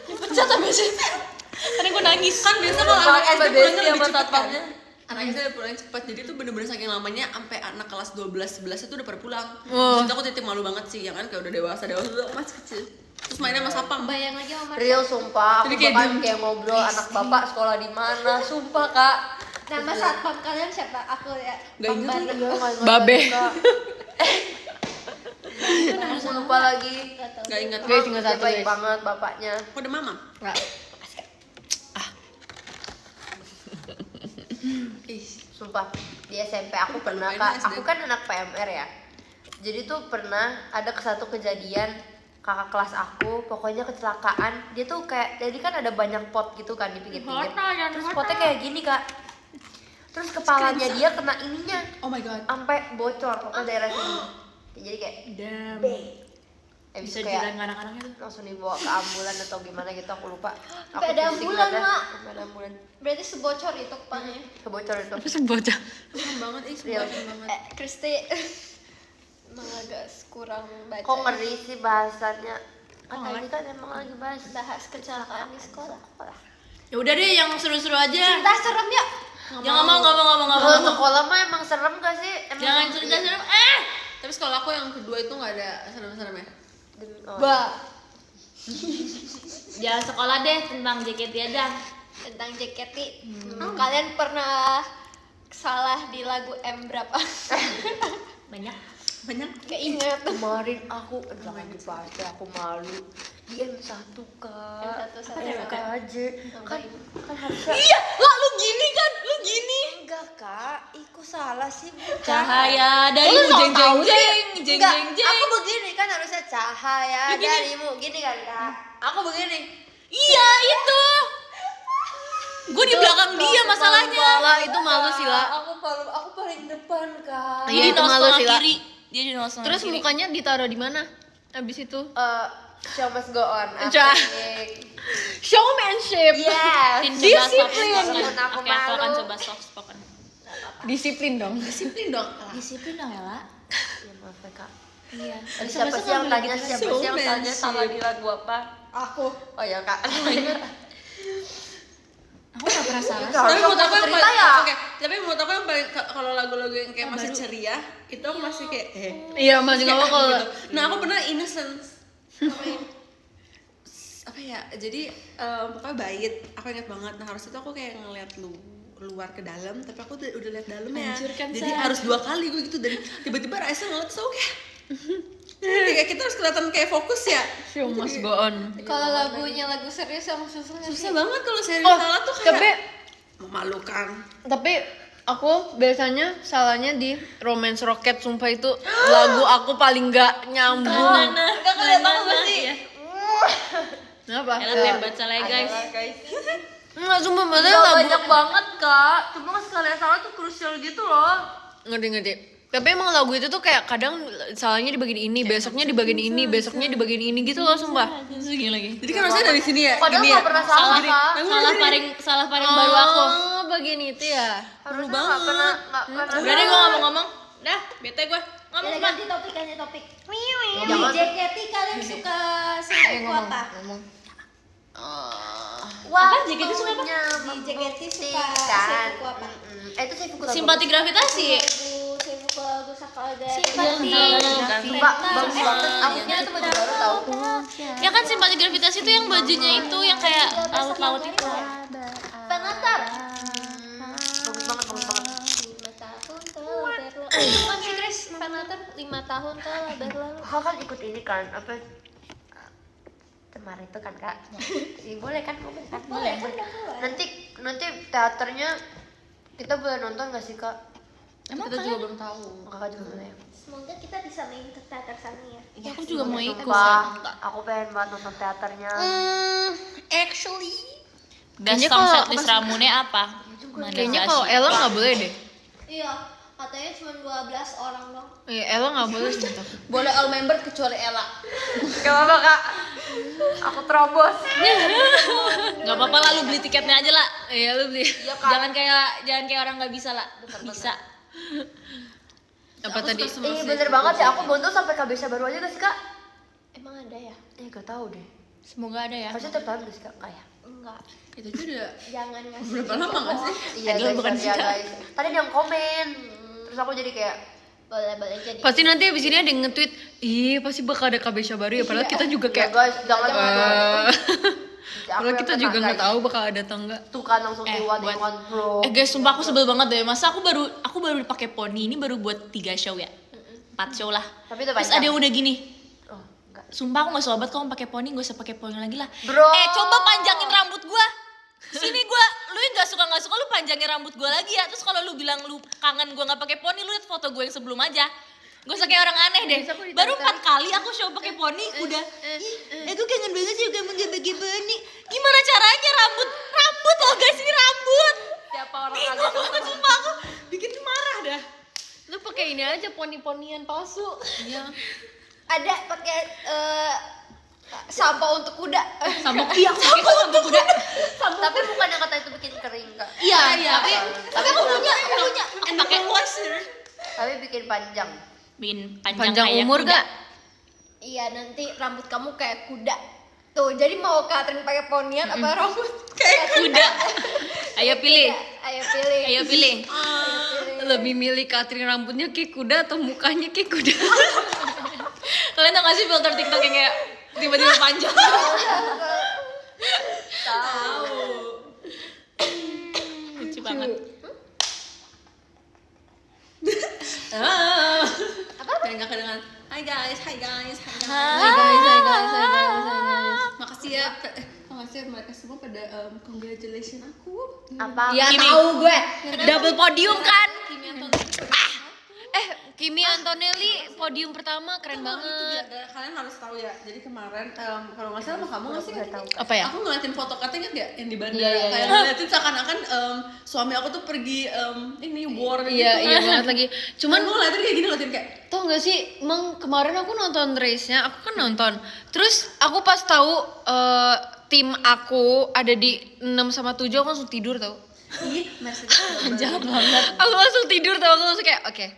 Speaker 2: Dipecat sama supir. Karena gue nangis.
Speaker 5: Kan biasa kalau
Speaker 3: Sumpah,
Speaker 5: anak SD
Speaker 3: SBBC
Speaker 5: pulangnya lebih
Speaker 3: sama
Speaker 5: cepet kan.
Speaker 3: satpamnya.
Speaker 5: Anak SD udah pulang cepet, jadi tuh bener-bener saking lamanya sampai anak kelas 12-11 itu udah pada pulang.
Speaker 1: Oh.
Speaker 5: Terus aku titik malu banget sih, ya kan kayak udah dewasa tuh masih kecil. Terus mainnya sama satpam.
Speaker 4: Bayang lagi sama
Speaker 3: Real sumpah, aku
Speaker 5: Jadi kayak
Speaker 3: bahkan
Speaker 5: diem.
Speaker 3: kayak ngobrol anak bapak sekolah di mana, sumpah kak.
Speaker 4: Nama satpam kalian siapa? Aku ya.
Speaker 5: Gak inget
Speaker 4: Pembantu.
Speaker 5: tuh.
Speaker 1: Babe.
Speaker 3: Aku lupa lagi.
Speaker 4: Gak tau.
Speaker 5: Gak inget.
Speaker 1: Guys, tinggal
Speaker 3: Dia
Speaker 1: satu,
Speaker 3: baik
Speaker 1: guys.
Speaker 3: banget bapaknya.
Speaker 5: Aku ada mama.
Speaker 1: Nggak.
Speaker 5: Ih,
Speaker 3: Sumpah di SMP aku pernah
Speaker 5: Main
Speaker 3: kak,
Speaker 5: SD.
Speaker 3: aku kan anak PMR ya. Jadi tuh pernah ada satu kejadian kakak kelas aku pokoknya kecelakaan. Dia tuh kayak jadi kan ada banyak pot gitu kan di pinggir-pinggir. Terus potnya kayak gini kak. Terus kepalanya dia kena ininya
Speaker 5: oh my god.
Speaker 3: sampai bocor pokoknya daerah sini. Jadi kayak
Speaker 5: Damn.
Speaker 3: habis
Speaker 2: Bisa
Speaker 3: itu kayak
Speaker 2: dirain anak-anaknya tuh.
Speaker 3: langsung dibawa ke ambulan atau gimana gitu aku lupa. Aku
Speaker 4: Sampai ada
Speaker 3: pusing
Speaker 4: ambulan,
Speaker 3: liatnya.
Speaker 4: Mak.
Speaker 3: Sampai ada ambulan.
Speaker 4: Berarti sebocor itu kepalanya.
Speaker 3: Kebocor itu.
Speaker 1: Terus bocah
Speaker 5: Serem banget,
Speaker 3: Real.
Speaker 5: serem banget.
Speaker 4: Kristi emang agak kurang baca.
Speaker 3: Kok ngeri sih bahasanya? Kan
Speaker 2: Oh,
Speaker 3: tadi kan emang lagi bahas
Speaker 4: Bahas kecelakaan di sekolah.
Speaker 2: Ya udah deh yang seru-seru aja.
Speaker 4: Cerita serem yuk.
Speaker 5: Jangan mau.
Speaker 3: Kalau sekolah mah emang serem gak sih? Emang
Speaker 5: Jangan cerita serem. Tapi sekolah aku yang kedua itu nggak ada serem-seremnya.
Speaker 6: Jangan sekolah deh tentang JKT aja.
Speaker 4: Tentang JKT. Kalian pernah salah di lagu M berapa?
Speaker 6: Banyak.
Speaker 4: Keinget.
Speaker 3: Kemarin aku jangan dibahas ya, aku malu. Di M1 Kak.
Speaker 4: M1
Speaker 3: aja. Kan harusnya
Speaker 5: Iya, lu gini kan, lu gini.
Speaker 3: enggak Kak, iku salah sih bukan.
Speaker 6: Cahaya dari
Speaker 3: Lu
Speaker 6: jeng
Speaker 3: tahu
Speaker 6: jeng
Speaker 3: sih?
Speaker 6: jeng
Speaker 3: Enggak,
Speaker 6: jeng jeng.
Speaker 3: aku begini kan harusnya cahaya darimu gini kan Kak. Aku begini.
Speaker 6: Iya itu. Gue di belakang dia masalahnya.
Speaker 1: Lah itu malu sih lah.
Speaker 3: Aku paling depan Kak.
Speaker 1: Iya itu malu sih lah.
Speaker 6: Dia di nol setengah
Speaker 1: Terus
Speaker 6: kiri.
Speaker 1: mukanya ditaruh di mana? Abis itu
Speaker 3: Show must go on.
Speaker 1: Cah.
Speaker 3: Asik.
Speaker 1: showmanship.
Speaker 3: Yes.
Speaker 6: Coba soft
Speaker 1: Disiplin.
Speaker 6: spoken.
Speaker 3: Walaupun aku
Speaker 6: Oke, aku akan
Speaker 3: malu.
Speaker 6: coba soft spoken.
Speaker 1: Disiplin dong.
Speaker 5: Disiplin dong.
Speaker 6: Disiplin dong ya, La.
Speaker 3: Ya maaf ya Kak.
Speaker 6: Iya.
Speaker 3: Siapa sih yang tanya? Siapa sih yang tanya sama di lagu apa?
Speaker 1: Aku.
Speaker 3: Oh ya Kak.
Speaker 6: Aku gak pernah salah.
Speaker 3: Itu
Speaker 6: sih.
Speaker 3: harus
Speaker 5: Tapi menurut aku yang
Speaker 3: cerita
Speaker 5: paling,
Speaker 3: ya.
Speaker 5: oke, tapi menurut aku yang paling kalau lagu-lagu yang kayak masih ceria, itu aku masih kayak
Speaker 1: Iya masih nggak mau kalau.
Speaker 5: gitu. Nah, aku pernah innocence. Apa ya? Jadi pokoknya bait, aku ingat banget. Nah, harus itu aku kayak ngeliat luar ke dalam, tapi aku udah lihat dalamnya. Jadi harus 2 kali gue gitu, dan tiba-tiba Raisa ngeliat, so kayak kayak kita harus kelihatan kayak fokus ya.
Speaker 1: Show must go on.
Speaker 4: Kalau lagunya lagu serius sama susah nggak
Speaker 5: Susah
Speaker 4: sih?
Speaker 5: banget kalau serius
Speaker 1: Oh,
Speaker 5: salah tuh kayak
Speaker 1: tapi
Speaker 5: memalukan.
Speaker 1: tapi aku biasanya salahnya di Romance Rocket, sumpah itu lagu aku paling nggak nyambung.
Speaker 3: Enggak kelihatan banget sih.
Speaker 1: Kenapa?
Speaker 6: Ya, biar baca lagi guys.
Speaker 1: Nggak, sumpah maksudnya
Speaker 3: Nggak
Speaker 1: lagu
Speaker 3: banyak banget Kak. Cuma sekali yang salah tuh krusial gitu loh.
Speaker 1: ngerti. Tapi emang lagu itu tuh kayak kadang salahnya di bagian ini, besoknya di bagian ini, besoknya di bagian ini gitu loh, sumpah.
Speaker 6: Segini lagi.
Speaker 5: Jadi kan harusnya dari sini ya,
Speaker 3: Padahal
Speaker 5: gini
Speaker 3: nggak
Speaker 5: ya.
Speaker 3: pernah salah Kak.
Speaker 6: Salah paling baru aku.
Speaker 1: Oh, bagian itu ya.
Speaker 3: Harusnya nggak pernah
Speaker 6: Udah deh gue ngomong-ngomong. Dah, bete gue. Ngomong
Speaker 4: Jadi
Speaker 6: Bang.
Speaker 4: ganti topik. Di
Speaker 3: Jangan.
Speaker 4: JKT kalian suka suku apa?
Speaker 3: Wah,
Speaker 6: JKT suka apa?
Speaker 4: Di JKT suka
Speaker 3: kan.
Speaker 4: suku apa?
Speaker 3: Itu saya buku
Speaker 6: Simpati gravitasi.
Speaker 4: Lagu Sakal dari
Speaker 6: Simpati
Speaker 3: Sumpah, bagus banget. Aku kira itu baju baru tau.
Speaker 6: Ya kan simpati gravitasi itu yang bajunya itu yang kayak laut-laut itu.
Speaker 4: Pengantar.
Speaker 3: Bagus banget.
Speaker 4: 5 tahun telah berlalu. Itu kan si Chris Pengantar 5 tahun telah berlalu.
Speaker 3: Kau kan ikut ini kan apa? Kemarin itu kan Kak. Boleh kan? Boleh. Nanti teaternya kita boleh nonton gak sih Kak?
Speaker 5: Kita juga belum tahu.
Speaker 3: Kakak juga boleh.
Speaker 4: Semoga kita bisa main ke teater sana ya.
Speaker 6: Ya, aku juga mau ikut.
Speaker 3: Sumpah, aku pengen banget nonton teaternya.
Speaker 5: Actually,
Speaker 6: Best
Speaker 1: Kayaknya
Speaker 6: song
Speaker 1: kalau
Speaker 6: setlist Ramune apa?
Speaker 1: Kayaknya kalau Ella nggak boleh deh.
Speaker 4: Iya, katanya cuma 12 orang dong.
Speaker 1: Iya, Ella nggak boleh sih.
Speaker 5: boleh all member kecuali Ella.
Speaker 3: Gak apa-apa Kak. Aku terobos.
Speaker 6: Gak apa-apa lah, lu beli tiketnya aja lah.
Speaker 1: Iya lu beli.
Speaker 6: Jangan kayak orang nggak bisa lah. Bisa.
Speaker 1: Apa tadi?
Speaker 3: Bener banget ya. Aku bontot sampai KBC baru aja gak sih Kak?
Speaker 4: Emang ada ya?
Speaker 3: Gak tahu deh.
Speaker 6: Semoga ada ya.
Speaker 3: Harusnya tiap tahun gak sih Kak? Kayak.
Speaker 4: Enggak.
Speaker 5: Itu juga
Speaker 4: Jangan ngasih.
Speaker 5: berapa lama nggak sih?
Speaker 3: Iya
Speaker 6: Aduh, bukan
Speaker 3: guys,
Speaker 6: sih, Kak.
Speaker 3: guys. Tadi dia yang komen. Terus aku jadi kayak
Speaker 4: Boleh jadi.
Speaker 1: Pasti nanti abis ini ada yang nge-tweet, ih pasti bakal ada KBSA baru ya. Padahal kita juga
Speaker 3: ya
Speaker 1: kayak,
Speaker 3: guys, jangan
Speaker 1: padahal kita juga nggak tahu bakal ada atau enggak.
Speaker 3: Tuh kan langsung Iwan bro.
Speaker 6: Guys, sumpah aku sebel banget deh. Masa aku baru pakai poni ini baru buat 3 show ya. 4 show lah.
Speaker 3: Tapi itu
Speaker 6: Terus
Speaker 3: panjang.
Speaker 6: ada yang udah gini.
Speaker 3: Oh, enggak.
Speaker 6: Sumpah aku gak sobat kamu pakai poni, gak usah pakai poni lagi lah.
Speaker 3: Bro.
Speaker 6: Coba panjangin rambut gua. Sini gua, lu yang gak suka lu panjangin rambut gua lagi ya. Terus kalau lu bilang lu kangen gua nggak pakai poni, lu lihat foto gua yang sebelum aja. Gak usah kayak orang aneh deh. Baru 4 kali aku show pakai poni udah. Aku kangen banget sih kamu gak pakai poni. Gimana caranya rambut loh guys, ini rambut.
Speaker 3: Siapa orang
Speaker 6: Bingung banget sumpah aku bikin marah dah.
Speaker 1: Lu pakai ini aja poni-ponian palsu.
Speaker 6: Iya.
Speaker 4: Ada pakai sampo untuk kuda.
Speaker 6: Sampo iya aku pakai sampo kuda.
Speaker 3: Tapi bukan yang kata itu bikin kering Kak.
Speaker 6: Iya, tapi aku punya.
Speaker 5: Aku pakai washer.
Speaker 3: Tapi bikin panjang.
Speaker 6: Bikin
Speaker 1: Panjang
Speaker 6: kayak
Speaker 1: umur
Speaker 6: kuda.
Speaker 1: gak?
Speaker 4: Iya, nanti rambut kamu kayak kuda. Tuh, jadi mau Katrin pakai ponian apa rambut
Speaker 6: Kayak kuda.
Speaker 1: Ayo pilih.
Speaker 4: Ayo pilih.
Speaker 1: Ayo pilih. Lebih milih Katrin rambutnya kayak kuda atau mukanya kayak kuda? Kalian tau gak sih filter TikTok yang kayak tiba-tiba panjang?
Speaker 3: Tahu.
Speaker 6: Lucu banget.
Speaker 5: Pengen gak kedengeran. Hai guys. Makasih ya. Makasih ya mereka semua pada congratulations aku.
Speaker 3: Apa?
Speaker 1: Ya
Speaker 6: Kimi.
Speaker 1: tahu gue. Double podium kan?
Speaker 5: Kimi Antonelli.
Speaker 1: Kimi Antonelli podium pertama keren
Speaker 5: Itu
Speaker 1: banget.
Speaker 5: kalian harus tahu ya. Jadi kemarin kalau nggak salah sama kamu nggak sih?
Speaker 1: Apa ya?
Speaker 5: Aku ngeliatin foto katanya nggak yang di bandara.
Speaker 1: Iya, iya,
Speaker 5: Kayak
Speaker 1: iya.
Speaker 5: ngeliatin seakan-akan suami aku tuh pergi ini war gitu.
Speaker 1: Iya banget lagi.
Speaker 5: Cuman
Speaker 1: Cuman
Speaker 5: gue ngeliatin kayak gini ngeliatin kayak
Speaker 1: tau gak sih, emang kemarin aku nonton race-nya, aku kan nonton. Terus aku pas tahu tim aku ada di 6 sama 7, aku langsung tidur tau.
Speaker 5: ih Mercedes
Speaker 6: Jahat banget.
Speaker 1: Aku langsung tidur tau, aku langsung kayak oke.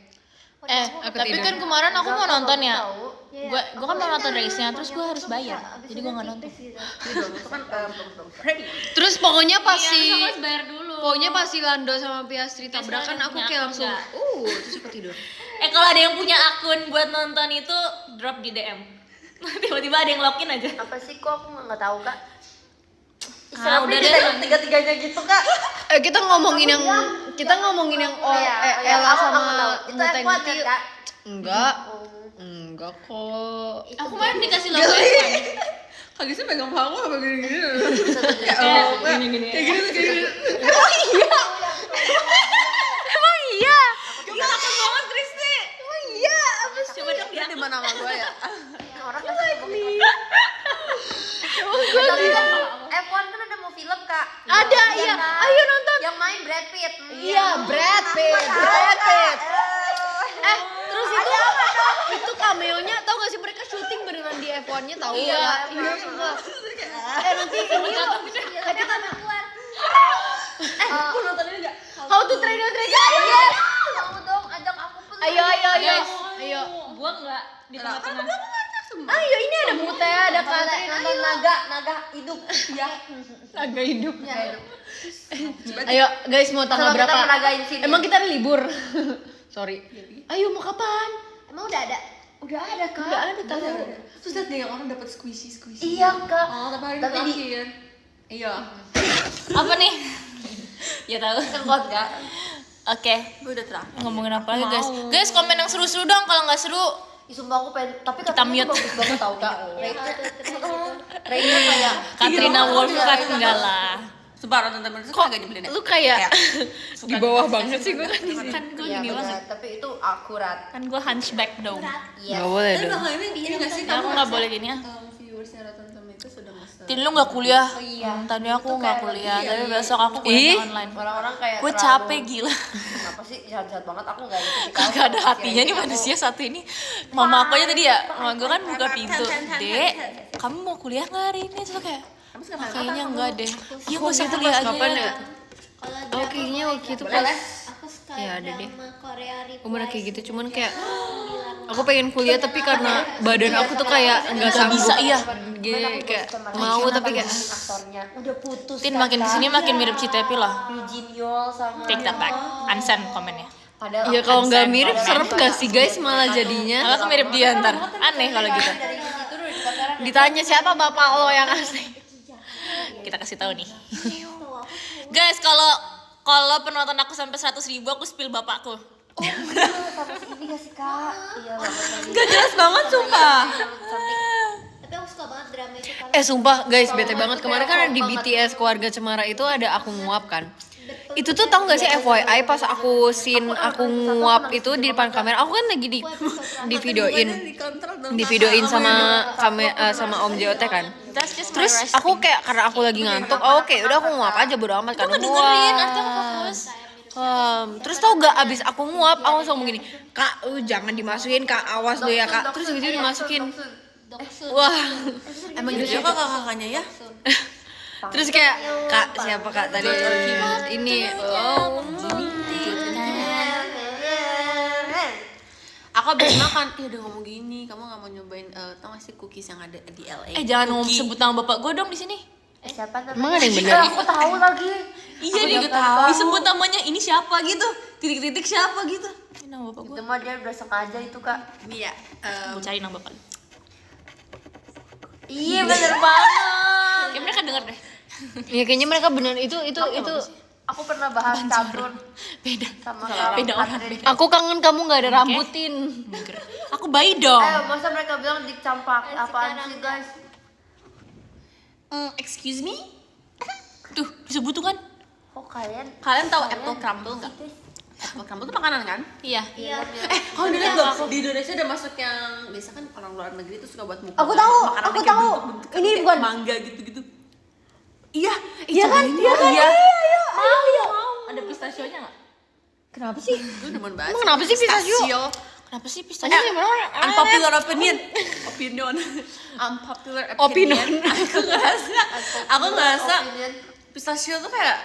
Speaker 1: Aku
Speaker 6: Tapi
Speaker 1: tidur.
Speaker 6: kan kemarin aku mau nonton ya.
Speaker 4: Iya,
Speaker 6: Gua kan mau nonton race-nya, terus gua harus bayar. Jadi gua nggak nonton.
Speaker 5: itu kan
Speaker 1: Terus pokoknya pas si
Speaker 6: harus bayar dulu.
Speaker 1: pokoknya pas si Lando sama Piastri tabrakan
Speaker 6: ada
Speaker 1: aku
Speaker 6: punya
Speaker 1: kayak
Speaker 6: akun
Speaker 1: langsung
Speaker 6: nggak?
Speaker 1: terus aku tidur.
Speaker 6: Kalau ada yang punya akun buat nonton itu drop di DM. Tiba-tiba ada yang login aja.
Speaker 3: Apa sih kok aku nggak tahu kak?
Speaker 6: Ah, udah deh.
Speaker 3: Tiga-tiganya gitu kak.
Speaker 1: Kita ngomongin yang Ella
Speaker 3: Aku
Speaker 1: sama
Speaker 3: tahu. Itu F1 kan
Speaker 1: Muteng
Speaker 3: kak?
Speaker 1: Enggak kok.
Speaker 6: Aku kemarin dikasih logo F1.
Speaker 5: Kagak sih megang paku apa gini-gini.
Speaker 6: Gini-gini.
Speaker 5: Kayak gini tuh kayak gini.
Speaker 1: Emang iya.
Speaker 6: Coba akun banget Kristi.
Speaker 1: Emang iya.
Speaker 6: Coba dong
Speaker 5: Dia di mana sama gue ya?
Speaker 3: Ini orang kasih ngomongin Tapi kan F1 kan ada mau film kak.
Speaker 1: Ada, iya.
Speaker 3: kan?
Speaker 1: Ayo nonton.
Speaker 3: Yang main Brad Pitt.
Speaker 1: Iya, Brad Pitt. Terus itu cameo-nya tau gak sih mereka syuting beneran di F1-nya tahu ya? Iya, sumpah. Nanti ini yuk. Kita
Speaker 4: keluar.
Speaker 5: Aku nonton ini enggak?
Speaker 1: How to Train Your Dragon.
Speaker 3: Yes. Kamu dong ajak aku pun.
Speaker 1: Ayo. Ayo.
Speaker 6: Gua enggak di tengah-tengah.
Speaker 1: Ayo, ini ada Mute, ada Katrin.
Speaker 3: Nonton naga hidup. Ya.
Speaker 1: Naga hidup. Ayo, guys mau tanggal
Speaker 3: Sama kita
Speaker 1: berapa?
Speaker 3: menagain sini.
Speaker 1: Emang kita libur. Sorry. Ayo mau kapan?
Speaker 4: Emang udah ada?
Speaker 3: Udah ada kak.
Speaker 1: Udah ada tahu.
Speaker 5: Terus lihat deh yang orang dapat squishy.
Speaker 3: Iya kak.
Speaker 5: Oh, tapi hari
Speaker 3: Tapi di
Speaker 5: terakhir. Iya.
Speaker 6: Apa nih? Ya tahu.
Speaker 3: kekot kak.
Speaker 6: Oke.
Speaker 5: Gue udah terakhir.
Speaker 6: Ngomongin apa lagi guys? Guys komen yang seru-seru dong, kalau nggak seru
Speaker 3: Ih, sumpah aku pengen, tapi
Speaker 6: Kita
Speaker 3: katanya
Speaker 6: mute.
Speaker 3: bagus banget tau kak. Raina kayak
Speaker 6: Katrina Wolfcat enggak lah.
Speaker 5: Sumpah nonton temen itu
Speaker 1: Kok
Speaker 5: agak nyebelin ya.
Speaker 1: lu kayak di bawah banget sih gue kan di sini.
Speaker 6: Kan gue
Speaker 3: Iya
Speaker 6: gini
Speaker 3: benar,
Speaker 6: banget.
Speaker 3: tapi itu akurat.
Speaker 6: Kan gue hunchback dong.
Speaker 3: Iya.
Speaker 1: Gak boleh
Speaker 5: Tapi
Speaker 1: dong.
Speaker 5: bakal ini nggak sih
Speaker 6: Ya aku nggak boleh gini ya.
Speaker 5: viewersnya Rotten Tomato sudah masuk.
Speaker 6: Tin lu nggak kuliah?
Speaker 3: Iya.
Speaker 6: Tadi aku nggak kuliah, tapi besok aku
Speaker 1: Ih.
Speaker 6: kuliah online.
Speaker 3: Orang-orang kayak
Speaker 6: Gue
Speaker 3: terlalu-
Speaker 6: capek gila.
Speaker 3: Kenapa sih jahat-jahat banget aku nggak gitu sih.
Speaker 6: Kagak ada hatinya nih manusia satu ini. Mama aku aja tadi ya, mama gue kan buka pintu. Dek, kamu mau kuliah nggak hari ini? Terus kayak, kayaknya enggak deh. Iya gue usah kuliah aja
Speaker 1: kapan ya?
Speaker 6: ya.
Speaker 4: Kalau
Speaker 1: Oh kayaknya waktu itu pas
Speaker 4: aku suka
Speaker 1: Ya, ada deh.
Speaker 4: drama Korea Reply.
Speaker 1: umur kayak gitu, cuman kayak aku pengen kuliah tapi karena badan aku tuh kayak nggak sanggup.
Speaker 6: bisa, iya.
Speaker 1: Kayak mau tapi kayak
Speaker 3: aktornya udah putus.
Speaker 6: Tin makin kesini makin mirip Citepi lah.
Speaker 3: Eugene Yol sama
Speaker 6: Take that back. Unsend komennya.
Speaker 3: Padahal
Speaker 1: ya kalau nggak mirip serem gak sih guys malah jadinya.
Speaker 6: Kalau aku mirip dia ntar. Aneh kalau gitu.
Speaker 1: Ditanya siapa bapak lo yang asli.
Speaker 6: Kita kasih tahu nih. Guys, kalau penonton aku sampai 100.000 aku spill bapakku.
Speaker 3: sama si ini gak sih kak? Iya banget.
Speaker 5: Gak jelas banget sumpah.
Speaker 4: Tapi aku suka banget drama itu kan.
Speaker 1: Sumpah guys bete banget kemarin kan ada di BTS Keluarga Cemara itu ada aku nguap kan. Itu tuh tau gak sih FYI pas aku nguap itu di depan kamera, aku kan lagi di videoin sama sama Om JOT kan.
Speaker 6: That's just
Speaker 1: Terus aku kayak karena aku lagi ngantuk, oke udah aku nguap aja bodo amat kan.
Speaker 6: dengerin, artinya aku fokus.
Speaker 1: Terus tau gak abis aku nguap, aku langsung begini, Kak, jangan dimasukin Kak, awas lu ya Kak. Terus gitu dimasukin. Wah,
Speaker 5: Emang gitu ya kakak-kakaknya ya?
Speaker 1: terus kayak Kak siapa Kak tadi? Ini
Speaker 5: Aku habis makan, udah ngomong gini, kamu gak mau nyobain tau gak sih cookies yang ada di LA?
Speaker 6: Jangan ngomong sebut nama bapak gue dong di sini.
Speaker 3: Siapa namanya?
Speaker 1: Emang ada yang bener?
Speaker 3: Aku tahu lagi.
Speaker 6: Iya dia disebut namanya ini siapa gitu, titik-titik siapa gitu. Ini nama bapak gue.
Speaker 3: Itu mah dia udah sengaja itu kak.
Speaker 2: Iya.
Speaker 6: Gue cari nama bapak.
Speaker 3: Iya bener banget.
Speaker 6: Kayak mereka denger deh.
Speaker 1: Ya kayaknya mereka bener itu.
Speaker 3: Aku pernah bahas cabrun
Speaker 6: Beda.
Speaker 3: sama
Speaker 6: Beda orang,
Speaker 3: Catherine.
Speaker 6: beda.
Speaker 1: Aku kangen kamu nggak ada rambutin.
Speaker 6: Aku bayi dong.
Speaker 3: Masa mereka bilang dik campak apaan sih guys?
Speaker 6: Excuse me? Tuh disebut tuh kan.
Speaker 3: Kok
Speaker 2: Kalian tahu apple crumble nggak? Apple crumble itu makanan kan?
Speaker 6: Iya.
Speaker 3: iya
Speaker 2: Oh udah lihat belum? Di Indonesia udah masuk yang biasa kan orang luar negeri tuh suka buat muka.
Speaker 3: Aku tahu,
Speaker 2: Makanannya
Speaker 3: aku
Speaker 2: kayak
Speaker 3: tahu.
Speaker 2: bentuk-bentuk
Speaker 3: Ini
Speaker 2: kayak
Speaker 3: bukan
Speaker 2: mangga gitu-gitu. Iya,
Speaker 3: iya kan?
Speaker 2: Iya.
Speaker 6: Ada pistachio-nya nggak?
Speaker 1: Kenapa sih?
Speaker 2: Gue demen banget.
Speaker 1: Emang kenapa sih pistachio?
Speaker 6: Kenapa sih pistachio?
Speaker 2: Unpopular opinion. Unpopular opinion. Aku ngerasa pistachio tuh kayak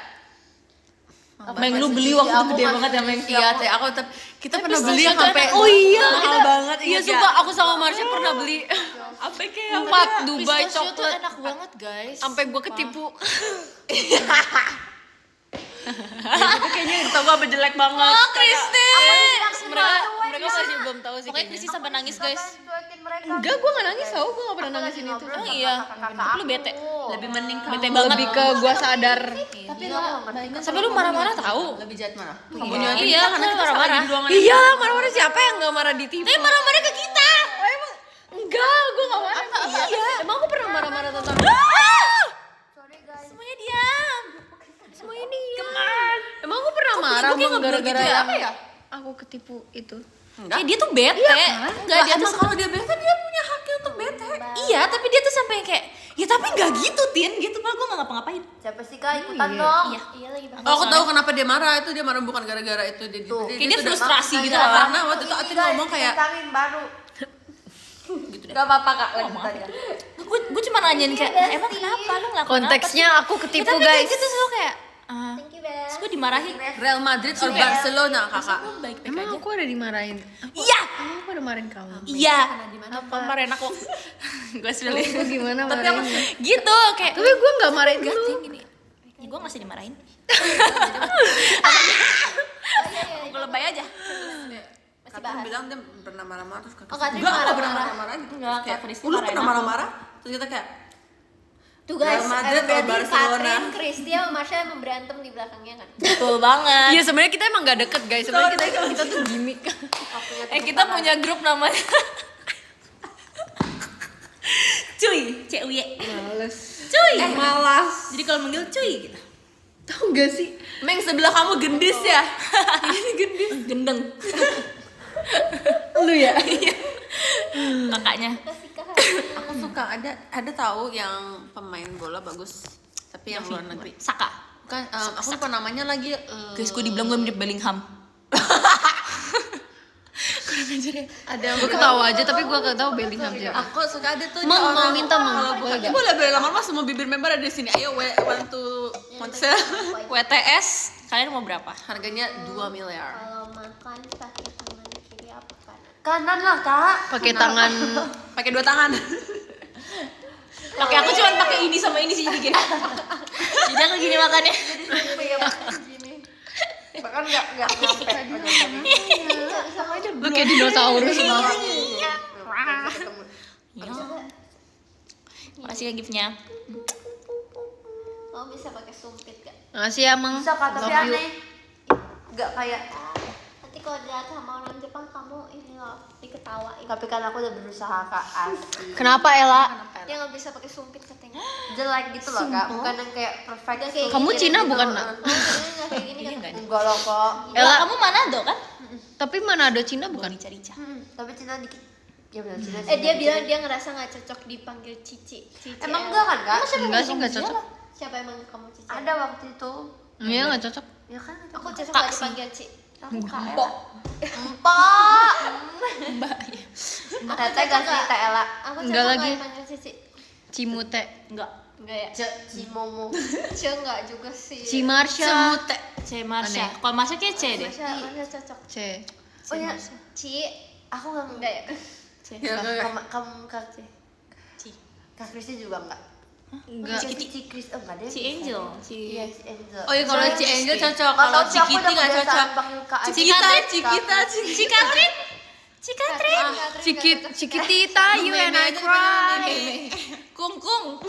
Speaker 6: Meng lu beli waktu itu gede banget ya Meng.
Speaker 2: iya teh aku kita pernah beli
Speaker 6: pistachio
Speaker 2: sampai
Speaker 6: tuh
Speaker 2: mahal banget.
Speaker 1: Iya sumpah aku sama Marsha pernah beli
Speaker 2: Apa kayak
Speaker 1: 4 Dubai
Speaker 6: Pistachio tuh
Speaker 1: coklat.
Speaker 6: enak banget guys.
Speaker 1: Sampai gua ketipu.
Speaker 2: itu kayaknya tau gue jelek banget.
Speaker 6: Oh Kristi.
Speaker 1: Mereka masih belum tahu sih.
Speaker 6: Pokoknya Kristi sampai nangis guys.
Speaker 1: Enggak, gua nggak nangis tau, gua nggak pernah nangisin itu.
Speaker 6: Oh iya. Tapi lu bete.
Speaker 2: Lebih mending kamu
Speaker 6: Bete banget.
Speaker 1: Lebih ke gua sadar.
Speaker 3: Tapi lo ngerti kan?
Speaker 6: Sampai lu marah-marah tahu.
Speaker 2: lebih jahat mana?
Speaker 6: Iya, karena marah-marah.
Speaker 1: Iya, marah-marah siapa yang nggak marah di TV?
Speaker 6: Tapi marah-marah ke kita.
Speaker 1: Enggak, gua nggak marah. Iya. Emang aku pernah marah-marah tentang
Speaker 3: Sorry guys.
Speaker 6: Semuanya diam.
Speaker 1: semuanya diam. Emang aku pernah marah
Speaker 6: bentuknya
Speaker 1: gara-gara
Speaker 6: ngeblur gitu ya?
Speaker 1: apa ya? Aku ketipu itu.
Speaker 2: Enggak.
Speaker 6: Dia tuh bete. Enggak dia tuh
Speaker 2: Kalau dia bete dia punya haknya untuk bete.
Speaker 6: iya, tapi dia tuh sampai kayak ya tapi nggak gitu Tin, gitu malah gue nggak ngapa-ngapain.
Speaker 3: Siapa sih kak ikutan dong?
Speaker 6: Iya.
Speaker 4: Iya lagi bang.
Speaker 2: Oh, aku tahu kenapa dia marah. Itu dia marah bukan gara-gara itu
Speaker 3: Tuh.
Speaker 6: Kayak dia
Speaker 2: tuh udah
Speaker 6: frustrasi
Speaker 2: marah.
Speaker 6: gitu
Speaker 2: Iya,
Speaker 6: lah.
Speaker 2: karena waktu itu Atin ngomong kayak
Speaker 3: Tentangin baru.
Speaker 2: gitu deh.
Speaker 3: Gak apa-apa kak, lanjut aja.
Speaker 6: Gue cuma nanyain kayak emang kenapa lu ngelakuin
Speaker 1: Konteksnya
Speaker 6: apa
Speaker 1: aku
Speaker 6: sih?
Speaker 1: ketipu
Speaker 6: tapi kayak
Speaker 1: guys.
Speaker 6: gitu selalu kayak
Speaker 4: Thank you Bel.
Speaker 6: terus gue dimarahin.
Speaker 2: Real Madrid or Barcelona kakak.
Speaker 6: Gue baik-baik
Speaker 1: Emang
Speaker 6: aja.
Speaker 1: aku ada dimarahin?
Speaker 6: Iya.
Speaker 1: Emang aku ada marahin kamu?
Speaker 6: Iya. Kemarin aku gue sudah
Speaker 1: Aku gimana
Speaker 6: tapi aku
Speaker 1: marahinnya?
Speaker 6: gitu kayak
Speaker 1: Tapi gue nggak marahin
Speaker 6: enggak
Speaker 1: lu.
Speaker 6: Tin, gini. Ya gue masih dimarahin. Gue lebay aja.
Speaker 2: Katrin bilang dia pernah marah-marah terus kakak.
Speaker 4: Oh, Katrin
Speaker 2: Enggak, aku
Speaker 4: marah-marah.
Speaker 2: pernah marah-marah gitu.
Speaker 6: Enggak,
Speaker 2: Kayak,
Speaker 6: Kak Kristi
Speaker 2: lu
Speaker 6: marahin
Speaker 2: pernah
Speaker 6: aku."
Speaker 2: marah-marah? Terus kita kayak
Speaker 4: Tuh guys,
Speaker 2: Real Madrid or
Speaker 4: berarti
Speaker 2: Barcelona.
Speaker 4: Katrin, Kristi sama Marsha emang berantem di belakangnya kan?
Speaker 6: Betul banget.
Speaker 1: Iya sebenarnya kita emang nggak deket guys. Sebenarnya kita tuh gimmick.
Speaker 6: Kita punya grup namanya Cuy, CUY.
Speaker 1: Males.
Speaker 6: Cuy.
Speaker 1: Malas.
Speaker 6: Jadi kalau manggil cuy gitu.
Speaker 1: Tahu gak sih?
Speaker 2: Meng sebelah kamu gendis ya?
Speaker 6: Ini gendeng. Gendeng.
Speaker 1: Lu ya?
Speaker 6: Kakaknya.
Speaker 2: Aku suka ada tahu yang pemain bola bagus tapi yang luar negeri.
Speaker 6: Saka.
Speaker 2: Bukan, aku lupa namanya lagi.
Speaker 6: Guys, gue dibilang gue mirip Bellingham.
Speaker 2: Ada yang
Speaker 1: Gue ketawa aja tapi gue gak tahu Bellingham siapa.
Speaker 2: Aku suka ada tuh
Speaker 1: Mau
Speaker 2: orang-
Speaker 1: minta mau
Speaker 2: kalau
Speaker 1: boleh
Speaker 2: bukan-
Speaker 1: gak?
Speaker 2: boleh lama-lama semua bibir member ada di sini. Ayo want to
Speaker 6: WTS, kalian mau berapa?
Speaker 2: harganya 2 miliar.
Speaker 4: Kalau makan pakai tangan kiri apa kanan?
Speaker 3: Kanan lah kak.
Speaker 1: Pakai tangan.
Speaker 2: Pakai 2 tangan.
Speaker 6: Pakai aku cuma pakai ini sama ini sih jadi gini. Jadi aku gini makannya.
Speaker 3: Bahkan nggak nyampe.
Speaker 1: Lu kayak dinosaurus.
Speaker 6: Makasih ya giftnya.
Speaker 4: Kamu bisa pakai sumpit gak?
Speaker 1: Ngasih ya Mang.
Speaker 3: Bisa kak tapi
Speaker 1: Love you.
Speaker 3: aneh. Nggak kayak.
Speaker 4: Nanti kalau dilihat sama orang Jepang kamu ini loh diketawain.
Speaker 3: Tapi kan aku udah berusaha kak asli.
Speaker 1: Kenapa Ella?
Speaker 4: Dia nggak bisa pakai sumpit katanya.
Speaker 3: Jelek gitu loh kak. Bukan yang kayak perfect.
Speaker 4: Udah kayak
Speaker 1: Kamu
Speaker 4: gini,
Speaker 1: Cina
Speaker 3: gitu.
Speaker 1: bukan nak?
Speaker 4: Nggak kayak gini kan?
Speaker 3: Enggak loh kok.
Speaker 6: Ella, kamu Manado kan?
Speaker 1: Tapi Manado Cina bukan?
Speaker 6: Rica-rica.
Speaker 3: Tapi Cina dikit. Ya benar Cina.
Speaker 4: Dia bilang dia ngerasa nggak cocok dipanggil Cici.
Speaker 3: Emang enggak kan kak?
Speaker 1: Enggak sih enggak cocok.
Speaker 4: Siapa yang manggil kamu Cici?
Speaker 3: Ada waktu itu.
Speaker 1: Iya enggak cocok.
Speaker 3: Ya kan?
Speaker 4: Aku cocok
Speaker 6: Kak
Speaker 4: nggak
Speaker 6: sih.
Speaker 4: dipanggil Ci.
Speaker 3: Aku kak. Empok. Teteh gak sih Teh Ella?
Speaker 4: Aku
Speaker 1: Enggak
Speaker 4: cocok
Speaker 1: lagi.
Speaker 4: nggak dipanggil Cici.
Speaker 1: Cimute.
Speaker 6: Enggak.
Speaker 4: Enggak ya?
Speaker 3: Cimomo.
Speaker 4: Ce nggak juga sih.
Speaker 1: Cimarsha.
Speaker 2: Semute.
Speaker 6: C Marsha. Kalau Marsha kayak C deh.
Speaker 4: Masya cocok.
Speaker 1: C.
Speaker 3: Oh ya.
Speaker 4: Ci.
Speaker 3: Aku nggak
Speaker 4: Enggak ya?
Speaker 2: Ya, enggak.
Speaker 3: Kamu kak
Speaker 6: C.
Speaker 3: Kak Kristi juga enggak.
Speaker 1: Enggak.
Speaker 3: Si Chris, enggak deh.
Speaker 6: Si Angel,
Speaker 3: Iya, si Angel.
Speaker 2: Oh iya, kalau si Angel cocok,
Speaker 3: Nggak
Speaker 2: kalau
Speaker 3: tahu
Speaker 2: si
Speaker 3: siapa
Speaker 2: Kitty
Speaker 3: udah
Speaker 2: nggak
Speaker 3: kebiasaan
Speaker 2: cocok.
Speaker 3: panggil Kak Aji.
Speaker 1: Cikitita, you and I cry.
Speaker 6: Kung kung.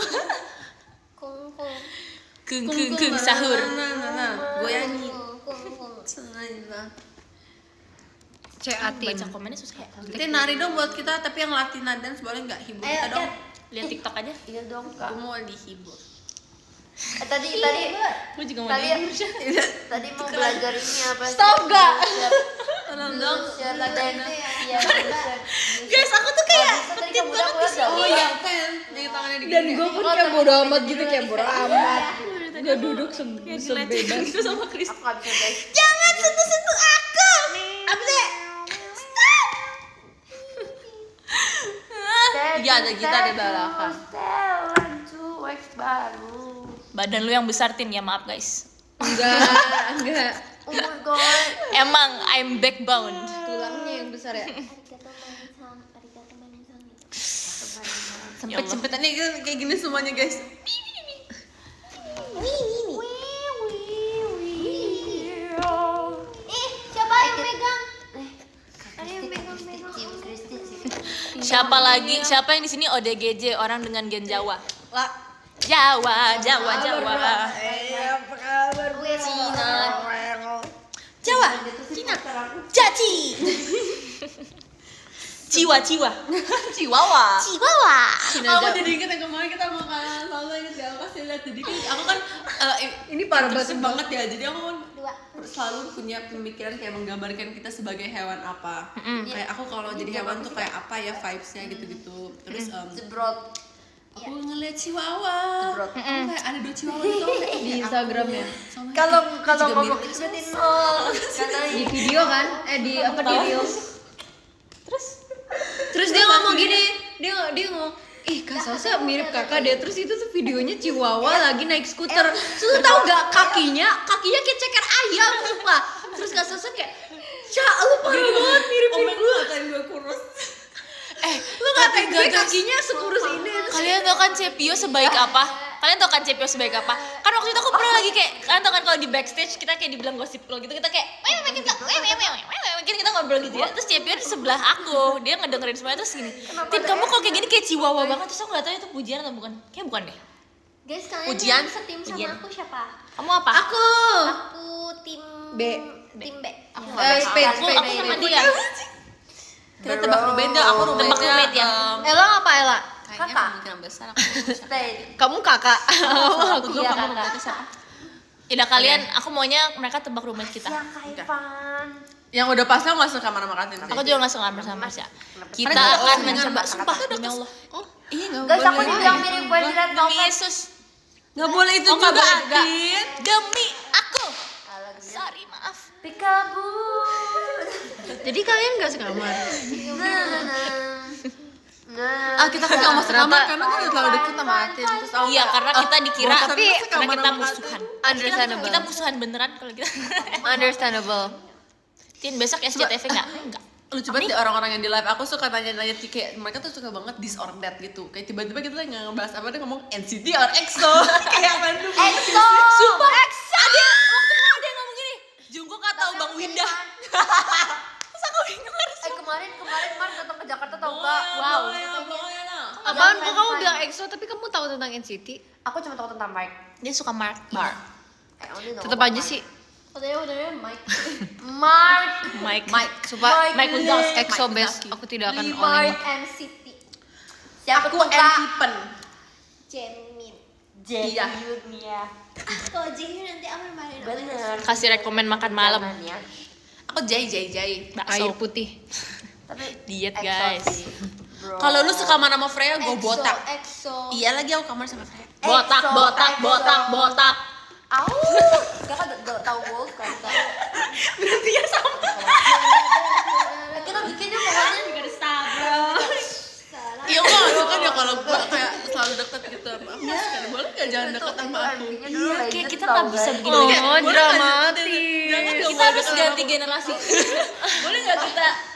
Speaker 4: Kung kung.
Speaker 6: Kung sahur.
Speaker 2: Nah, goyangi.
Speaker 4: Kung.
Speaker 1: Ceatin.
Speaker 6: Baca komennya susah ya.
Speaker 2: Nanti nari dong buat kita, tapi yang Latina dance boleh nggak? Hibur kita dong.
Speaker 6: Lihat TikTok aja.
Speaker 3: Iya dong, Kak.
Speaker 2: Aku mau dihibur.
Speaker 3: Tadi
Speaker 6: Gue juga mau
Speaker 3: tadi
Speaker 6: dihibur.
Speaker 3: tadi mau belajar ini apa sih?
Speaker 1: Stop, Kak.
Speaker 2: Tolong dong.
Speaker 3: Share dance. Iya,
Speaker 6: Guys, aku tuh kayak
Speaker 3: tadi kamu udah keluar
Speaker 2: Oh iya, kan. Yang tangannya di
Speaker 1: Dan gue pun kayak bodo amat gitu, kayak bodo amat. Gue duduk sebebas.
Speaker 6: itu sama Chris.
Speaker 3: Aku nggak bisa guys.
Speaker 6: Jangan sentuh-sentuh aku. Apa sih?
Speaker 2: Iya, ada gitar di belakang.
Speaker 3: Setelan cuek baru.
Speaker 6: Badan lu yang besar, Tin, ya maaf guys.
Speaker 1: Enggak.
Speaker 3: Oh my god.
Speaker 6: Emang I'm backbone.
Speaker 1: Tulangnya yang besar ya.
Speaker 4: Arigato manisang.
Speaker 2: Sempet-sempetannya kayak gini semuanya, guys.
Speaker 4: Siapa yang megang? Ada yang megang.
Speaker 3: Kristi.
Speaker 6: Siapa lagi? Siapa yang di sini ODGJ, orang dengan gen Jawa?
Speaker 1: Lah,
Speaker 6: Jawa.
Speaker 1: apa kabar?
Speaker 6: Cina. Jawa. Cina. Caci. Ciwa. Chihuahua.
Speaker 2: Aku jadi inget yang kemarin kita makan salsa, inget gak? Aku kasih lihat, jadi kan aku kan
Speaker 1: Ini parah
Speaker 2: intrusive
Speaker 1: banget.
Speaker 2: banget ya, jadi aku kan
Speaker 4: Dua.
Speaker 2: selalu punya pemikiran kayak menggambarkan kita sebagai hewan apa. Kayak aku kalau jadi hewan tuh kayak apa ya vibes-nya gitu-gitu. Terus
Speaker 3: Jebrot.
Speaker 2: aku ngeliat chihuahua.
Speaker 3: Jebrot.
Speaker 2: Aku kayak ada 2 chihuahua gitu kayak,
Speaker 1: Di Instagramnya.
Speaker 3: Kalau
Speaker 2: juga
Speaker 3: ngomong
Speaker 2: mirip.
Speaker 3: itu berarti nol. Karena
Speaker 1: Di video kan? Di apa di reels? Terus dia ngomong gini, dia ngomong, ih Kak Salsa mirip kakak deh. Terus itu tuh videonya Chihuahua lagi naik skuter. Terus lu tau gak kakinya kayak ceker ayam sumpah. Terus Kak Salsa kayak, Cak lu parah banget miripin gue.
Speaker 2: ngatain gue kurus.
Speaker 1: Lu ngatain gue kakinya sekurus ini.
Speaker 6: Kalian tau kan Cepio sebaik apa? Kalian tau kan Cepio sebaik apa? Kan waktu itu aku pernah lagi kayak, kalian tau kan kalau di backstage kita kayak dibilang gosip lo gitu, kita kayak kita ngobrol gitu ya. Terus Cepio di sebelah aku, dia ngedengerin semuanya terus gini, Tin kamu kok kayak gini kayak Chihuahua banget. Terus aku nggak tahu itu pujian atau bukan? Kayak bukan deh.
Speaker 4: Guys, kalian
Speaker 2: Ujian?
Speaker 4: yang setim sama
Speaker 6: Ujian.
Speaker 4: aku siapa?
Speaker 6: Kamu apa?
Speaker 1: Aku.
Speaker 4: Aku tim
Speaker 1: B.
Speaker 4: Tim B.
Speaker 6: Aku
Speaker 1: Spain.
Speaker 6: aku sama dia.
Speaker 2: Kita tebak roommate dong, aku
Speaker 6: Tebak roommate ya.
Speaker 1: Ela apa Ela?
Speaker 2: kayaknya
Speaker 3: Kakak.
Speaker 2: kemungkinan besar aku
Speaker 3: stay.
Speaker 1: Kamu kakak.
Speaker 2: aku
Speaker 3: Iya,
Speaker 2: kamu
Speaker 3: kakak.
Speaker 2: roommate siapa?
Speaker 6: Udah kalian, aku maunya mereka tebak roommate kita.
Speaker 3: Ya Kak Ivan.
Speaker 2: Yang udah pasti aku gak suka kamar sama Katin sih.
Speaker 6: Aku juga nggak suka bersama Marsha. Kita
Speaker 2: Karena
Speaker 6: akan
Speaker 2: kita
Speaker 6: mencoba,
Speaker 2: kenapa?
Speaker 6: sumpah
Speaker 2: Kita
Speaker 6: demi Allah.
Speaker 2: Iya gak
Speaker 3: Guys, aku
Speaker 2: boleh.
Speaker 3: dibilang mirip gue di Red
Speaker 6: Demi
Speaker 3: Velvet.
Speaker 6: Yesus.
Speaker 2: Gak boleh itu
Speaker 6: Oh, nggak
Speaker 2: juga
Speaker 6: boleh juga.
Speaker 2: Adin.
Speaker 6: Demi aku.
Speaker 3: Alah, gitu.
Speaker 6: Sorry, maaf.
Speaker 3: Pikabut.
Speaker 1: Jadi kalian gak sekamar?
Speaker 3: Nah,
Speaker 2: Kita kan gak mau sekamar karena kan udah terlalu deket sama Atin. Terus aku
Speaker 6: Iya, karena kita dikira,
Speaker 2: bosan
Speaker 6: tapi
Speaker 2: banget
Speaker 6: karena
Speaker 2: sekamar
Speaker 6: kita
Speaker 2: sama
Speaker 6: musuhan.
Speaker 1: Understandable.
Speaker 6: Kita musuhan beneran kalau kita.
Speaker 1: Understandable.
Speaker 6: Tin besok SCTV nggak? Enggak.
Speaker 2: lucu banget deh orang-orang yang di live. Aku suka nanya-nanya kayak mereka tuh suka banget this or that gitu. Kayak tiba-tiba kita lagi ngebahas apa, dia ngomong NCT or EXO. Kayak apa tuh?
Speaker 3: EXO.
Speaker 6: Sumpah, ada waktu kemarin ada yang ngomong gini, Jungkook atau Bang Winda. Terus aku bingung harus.
Speaker 3: Kemarin Mar datang ke Jakarta tau gak?
Speaker 6: Wow.
Speaker 1: Apaan kok kamu bilang EXO tapi kamu tahu tentang NCT?
Speaker 3: Aku cuma tahu tentang Mike.
Speaker 6: Dia suka Mark.
Speaker 1: Tetap aja sih.
Speaker 4: Udah Mike.
Speaker 3: Mark.
Speaker 6: Mike.
Speaker 1: Sumpah
Speaker 6: Mike Wazowski.
Speaker 1: EXO best. Aku tidak akan
Speaker 3: Mike.
Speaker 1: oleng.
Speaker 4: NCT.
Speaker 3: Siapa
Speaker 2: Aku
Speaker 3: tuh Kak?
Speaker 2: N-Tipen.
Speaker 4: Jamin.
Speaker 3: Jaehyun ya.
Speaker 4: Kalau Jamin nanti aku main apa?
Speaker 3: Bener.
Speaker 6: Kasih rekomen makan malam.
Speaker 3: Jangan ya.
Speaker 2: Aku Jai.
Speaker 1: Air
Speaker 6: Bakso.
Speaker 1: putih.
Speaker 3: Tapi
Speaker 6: Diet,
Speaker 3: EXO
Speaker 6: guys.
Speaker 3: sih, bro.
Speaker 2: Kalau lu sekamar sama Freya, gue botak.
Speaker 4: EXO.
Speaker 2: Iya lagi aku kamar sama Freya.
Speaker 6: Botak.
Speaker 3: Au. Gak kan gak tahu goals kan.
Speaker 6: Berarti ya sama.
Speaker 3: Kita bikin yuk pokoknya.
Speaker 2: Iya gue gak suka dia kalau gue kayak selalu deket gitu sama aku. Boleh gak jangan deket sama aku?
Speaker 6: Iya, kayak kita nggak bisa begini lagi.
Speaker 1: Oh, dramatis.
Speaker 6: Kita harus ganti generasi. Boleh nggak kita?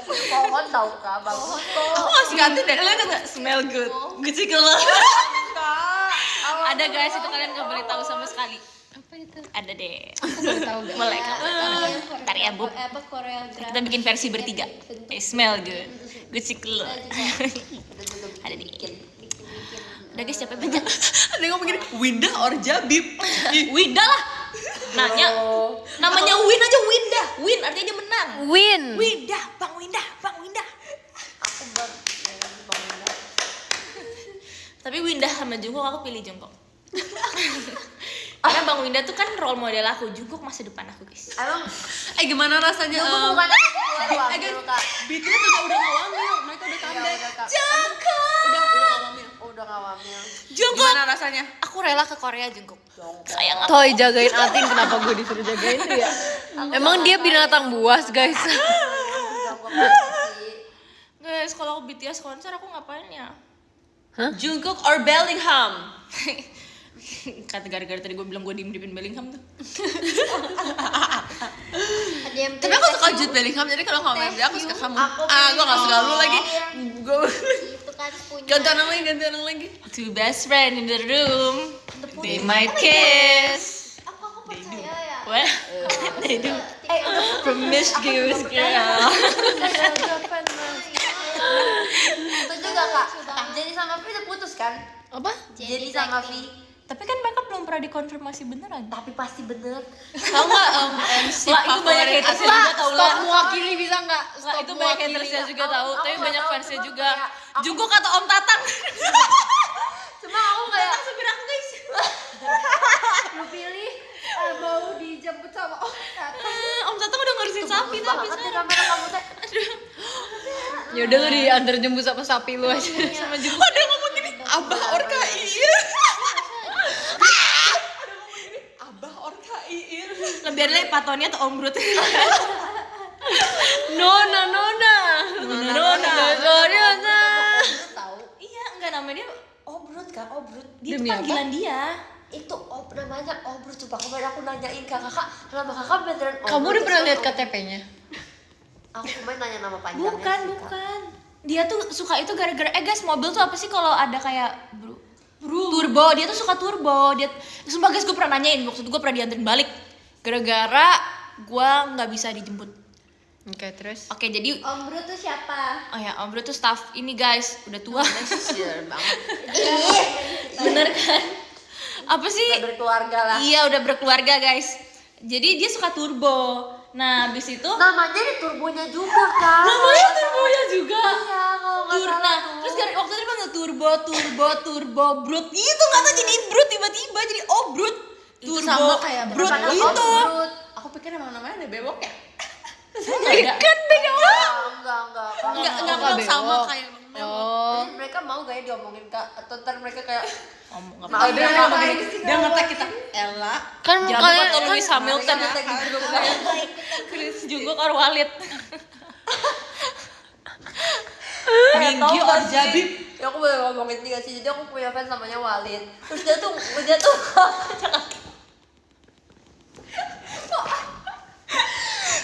Speaker 3: Pohon tau Kak, bagus kok.
Speaker 2: Aku masih ganti deh.
Speaker 6: Lihat nggak? Smell good. Gucci keluar. ada guys, itu kalian nggak boleh tahu sama sekali.
Speaker 1: Apa itu?
Speaker 6: Ada deh.
Speaker 1: Boleh tahu gak?
Speaker 6: Boleh. Ntar ya Bob.
Speaker 4: Apa koreografi?
Speaker 6: Kita bikin versi bertiga. Smell good. Good sih keluar. Ada deh. Udah guys, capek banget.
Speaker 2: Ada yang ngomong gini, Winda or Jabib?
Speaker 6: Winda lah. Nanya. Namanya Win aja Winda. Win artinya dia menang.
Speaker 1: Win.
Speaker 6: Winda, Bang Winda, Bang Winda.
Speaker 3: Aku Bang Winda.
Speaker 6: Tapi Winda sama Jungkook aku pilih Jungkook. Karena Bang Winda tuh kan role model aku, Jungkook masa depan aku guys.
Speaker 3: Emang
Speaker 2: Gimana rasanya?
Speaker 3: aku bukan keluar wakil
Speaker 2: guys,
Speaker 3: Kak.
Speaker 2: BTS udah ngawamil, mereka udah comeback.
Speaker 3: Udah ngawamil.
Speaker 6: Jungkook.
Speaker 2: Gimana rasanya?
Speaker 6: Aku rela ke Korea Jungkook. Sayang aku.
Speaker 1: Toy jagain Atin, kenapa gue disuruh jagain tuh ya? Emang dia binatang buas guys.
Speaker 6: Guys, kalau aku BTS konser aku ngapain ya?
Speaker 2: Jungkook or Bellingham?
Speaker 6: Kata gara-gara tadi gue bilang gue diem-diemin Bellingham tuh.
Speaker 4: Ada yang
Speaker 2: Tapi aku suka Jude Bellingham, jadi kalau ngomongin dia aku suka kamu. Gue gak suka lu lagi. Gue
Speaker 4: itu kan punya
Speaker 2: ganti orang lagi.
Speaker 6: Two best friend in the room. They might kiss.
Speaker 4: aku percaya ya.
Speaker 6: What? They do. Promiscuous girl.
Speaker 3: Itu juga Kak. Jadi sama Vi udah putus kan?
Speaker 1: Apa?
Speaker 3: Jadi sama Vi.
Speaker 6: Tapi kan mereka belum pernah dikonfirmasi beneran.
Speaker 3: Tapi pasti bener.
Speaker 2: Tahu nggak MC
Speaker 6: Lah itu banyak hatersnya juga tau lah.
Speaker 1: Stop mewakili bisa nggak?
Speaker 6: Lah itu banyak hatersnya juga tau. Tapi
Speaker 3: Aku
Speaker 6: banyak
Speaker 3: nggak tahu,
Speaker 6: fansnya
Speaker 3: cuma
Speaker 6: juga.
Speaker 3: kayak-
Speaker 6: Jungkook atau Om Tatang.
Speaker 3: Cuma aku kayak
Speaker 6: Supir aku guys.
Speaker 4: Lu pilih mau dijemput sama
Speaker 6: Om Tatang udah ngurusin sapi tapi
Speaker 3: banget ya
Speaker 6: sekarang.
Speaker 3: kamera kamu teh.
Speaker 1: Ya udah lu diantar jemput sama sapi lu aja.
Speaker 6: Sama Jungkook.
Speaker 2: Ada ngomong gini, Abah Orka Iir. Abah Orka Iir.
Speaker 6: Lebih ada lagi patonnya atau Om Brut.
Speaker 1: Nona.
Speaker 3: Tahu.
Speaker 6: Iya enggak namanya dia
Speaker 3: Obrut Kak, Obrut.
Speaker 6: dia tuh
Speaker 1: Demi apa?
Speaker 6: panggilan dia.
Speaker 3: Itu namanya Obrut. Coba kemarin aku nanyain ke kakak, nama kakak beneran Obrut.
Speaker 1: Kamu udah pernah
Speaker 3: terus
Speaker 1: lihat
Speaker 3: Obrut.
Speaker 1: KTP-nya?
Speaker 3: Aku kemarin nanya nama panjangnya sih, Kak.
Speaker 6: Bukan. Dia tuh suka itu gara-gara guys, mobil tuh apa sih kalau ada kayak turbo, dia tuh suka turbo. Dia sumpah guys, gue pernah nanyain waktu itu gue pernah dianterin balik gara-gara gue nggak bisa dijemput.
Speaker 1: Oke, terus?
Speaker 6: Oke, jadi
Speaker 4: Om Bro tuh siapa?
Speaker 6: oh ya Om Bro tuh staff ini guys, udah tua.
Speaker 2: Share banget.
Speaker 6: Bener kan? Apa sih?
Speaker 3: Udah berkeluarga lah.
Speaker 6: Iya udah berkeluarga guys. Jadi dia suka turbo. Nah habis itu
Speaker 3: Namanya di turbonya juga Kak.
Speaker 6: namanya turbonya juga.
Speaker 3: Iya, kalau nggak salah
Speaker 6: Nah,
Speaker 3: tuh.
Speaker 6: terus waktu itu dipanggil turbo brut gitu nggak tahu jadi brut tiba-tiba jadi brut
Speaker 2: Itu
Speaker 6: turbo
Speaker 2: sama kayak
Speaker 6: brut
Speaker 3: Bukan
Speaker 6: gitu.
Speaker 3: Obrut.
Speaker 2: Aku pikir emang namanya ada bewok ya?
Speaker 6: Kan beda
Speaker 2: Enggak
Speaker 1: Kak,
Speaker 2: sama
Speaker 1: bewok.
Speaker 2: kayak Bang Bewok.
Speaker 1: Oh.
Speaker 3: Jadi mereka mau gak ya diomongin Kak? Atau ntar mereka kayak
Speaker 6: Ngomong
Speaker 3: maaf
Speaker 2: Dia
Speaker 3: ya Kak.
Speaker 2: dia ngetek kita Ella.
Speaker 1: Kan
Speaker 6: jangan
Speaker 1: kalian
Speaker 6: lupa tuh Lewis Hamilton
Speaker 3: Mereka ngetek di grup Kak.
Speaker 6: Chris juga or Walid.
Speaker 3: Minggi
Speaker 2: or Jabib.
Speaker 3: Ya aku boleh ngomongin dia sih. Jadi aku punya fans namanya Walid. Terus dia tuh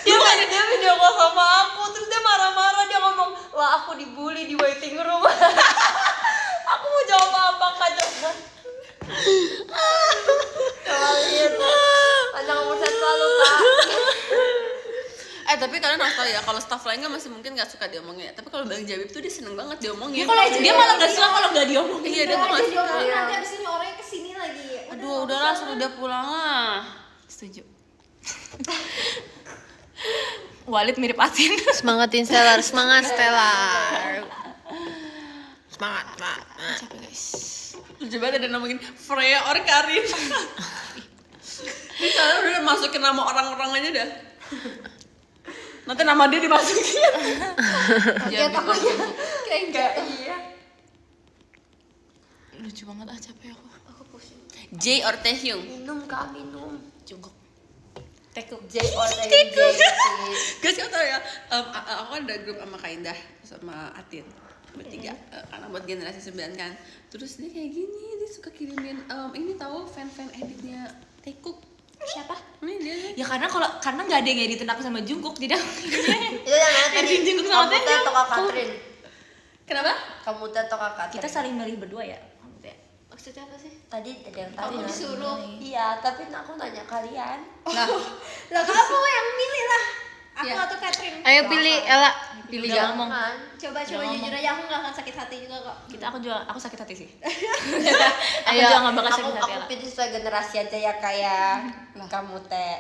Speaker 3: dia video call sama aku. Terus dia marah-marah, dia ngomong, "Wah, aku dibully di waiting room." Aku mau jawab apa Kak? Jangan. Walid. Panjang umur sehat selalu Kak.
Speaker 2: Tapi kalian harus tahu ya, kalau staff lain kan masih mungkin nggak suka diomongin. Tapi kalau Bang Jabib tuh dia seneng banget diomongin.
Speaker 6: Kalau dia malah gak suka kalau nggak diomongin.
Speaker 2: Iya, dia tuh nggak suka.
Speaker 4: Nanti abis ini orangnya kesini lagi.
Speaker 2: Aduh, udahlah, suruh dia pulang lah.
Speaker 6: Setuju. Walid mirip Atin.
Speaker 1: semangatin Stellar, semangat Stellar. Semangat.
Speaker 6: Capek guys.
Speaker 2: Lucu banget ada ngomongin Freya or Karin. Ini kalian udah masukin nama orang-orang aja dah. Nanti nama dia dimasukin.
Speaker 3: Ya takutnya kayak iya.
Speaker 6: Lucu banget capek aku.
Speaker 3: Aku pusing.
Speaker 2: J or Taehyung?
Speaker 3: Minum Kak, minum.
Speaker 6: Jungkook. Tekuk.
Speaker 3: J or Taehyung.
Speaker 2: Guys, kau tau ya, aku kan ada grup sama Kak Indah sama Atin bertiga, karena buat generasi 9 kan. Terus dia kayak gini, dia suka kirimin ini tahu fan-fan editnya Taekuk.
Speaker 6: Siapa?
Speaker 2: Ini dia.
Speaker 6: Ya karena nggak ada yang editin aku sama Jungkook jadi aku
Speaker 3: Itu yang mana tadi?
Speaker 6: Jungkook sama
Speaker 3: Kamu teh atau Kak Katrin?
Speaker 2: Kenapa?
Speaker 3: Kamu teh atau Kak Katrin?
Speaker 6: kita saling milih berdua ya.
Speaker 4: Maksudnya apa sih?
Speaker 3: Tadi ada yang tadi.
Speaker 4: Kamu disuruh.
Speaker 3: Iya, tapi aku nanya kalian.
Speaker 2: Nah,
Speaker 4: Lah kamu yang milih lah. Aku atau Catherine?
Speaker 1: Ayo pilih Ella.
Speaker 6: Pilih
Speaker 3: Jangan.
Speaker 6: ngomong.
Speaker 4: Coba jujur aja, aku gak akan sakit hati juga kok.
Speaker 6: Aku sakit hati sih. Aku
Speaker 1: Ayo,
Speaker 6: juga gak bakal
Speaker 3: Aku
Speaker 6: sakit hati lah.
Speaker 3: pilih sesuai generasi aja ya kayak kamu teh.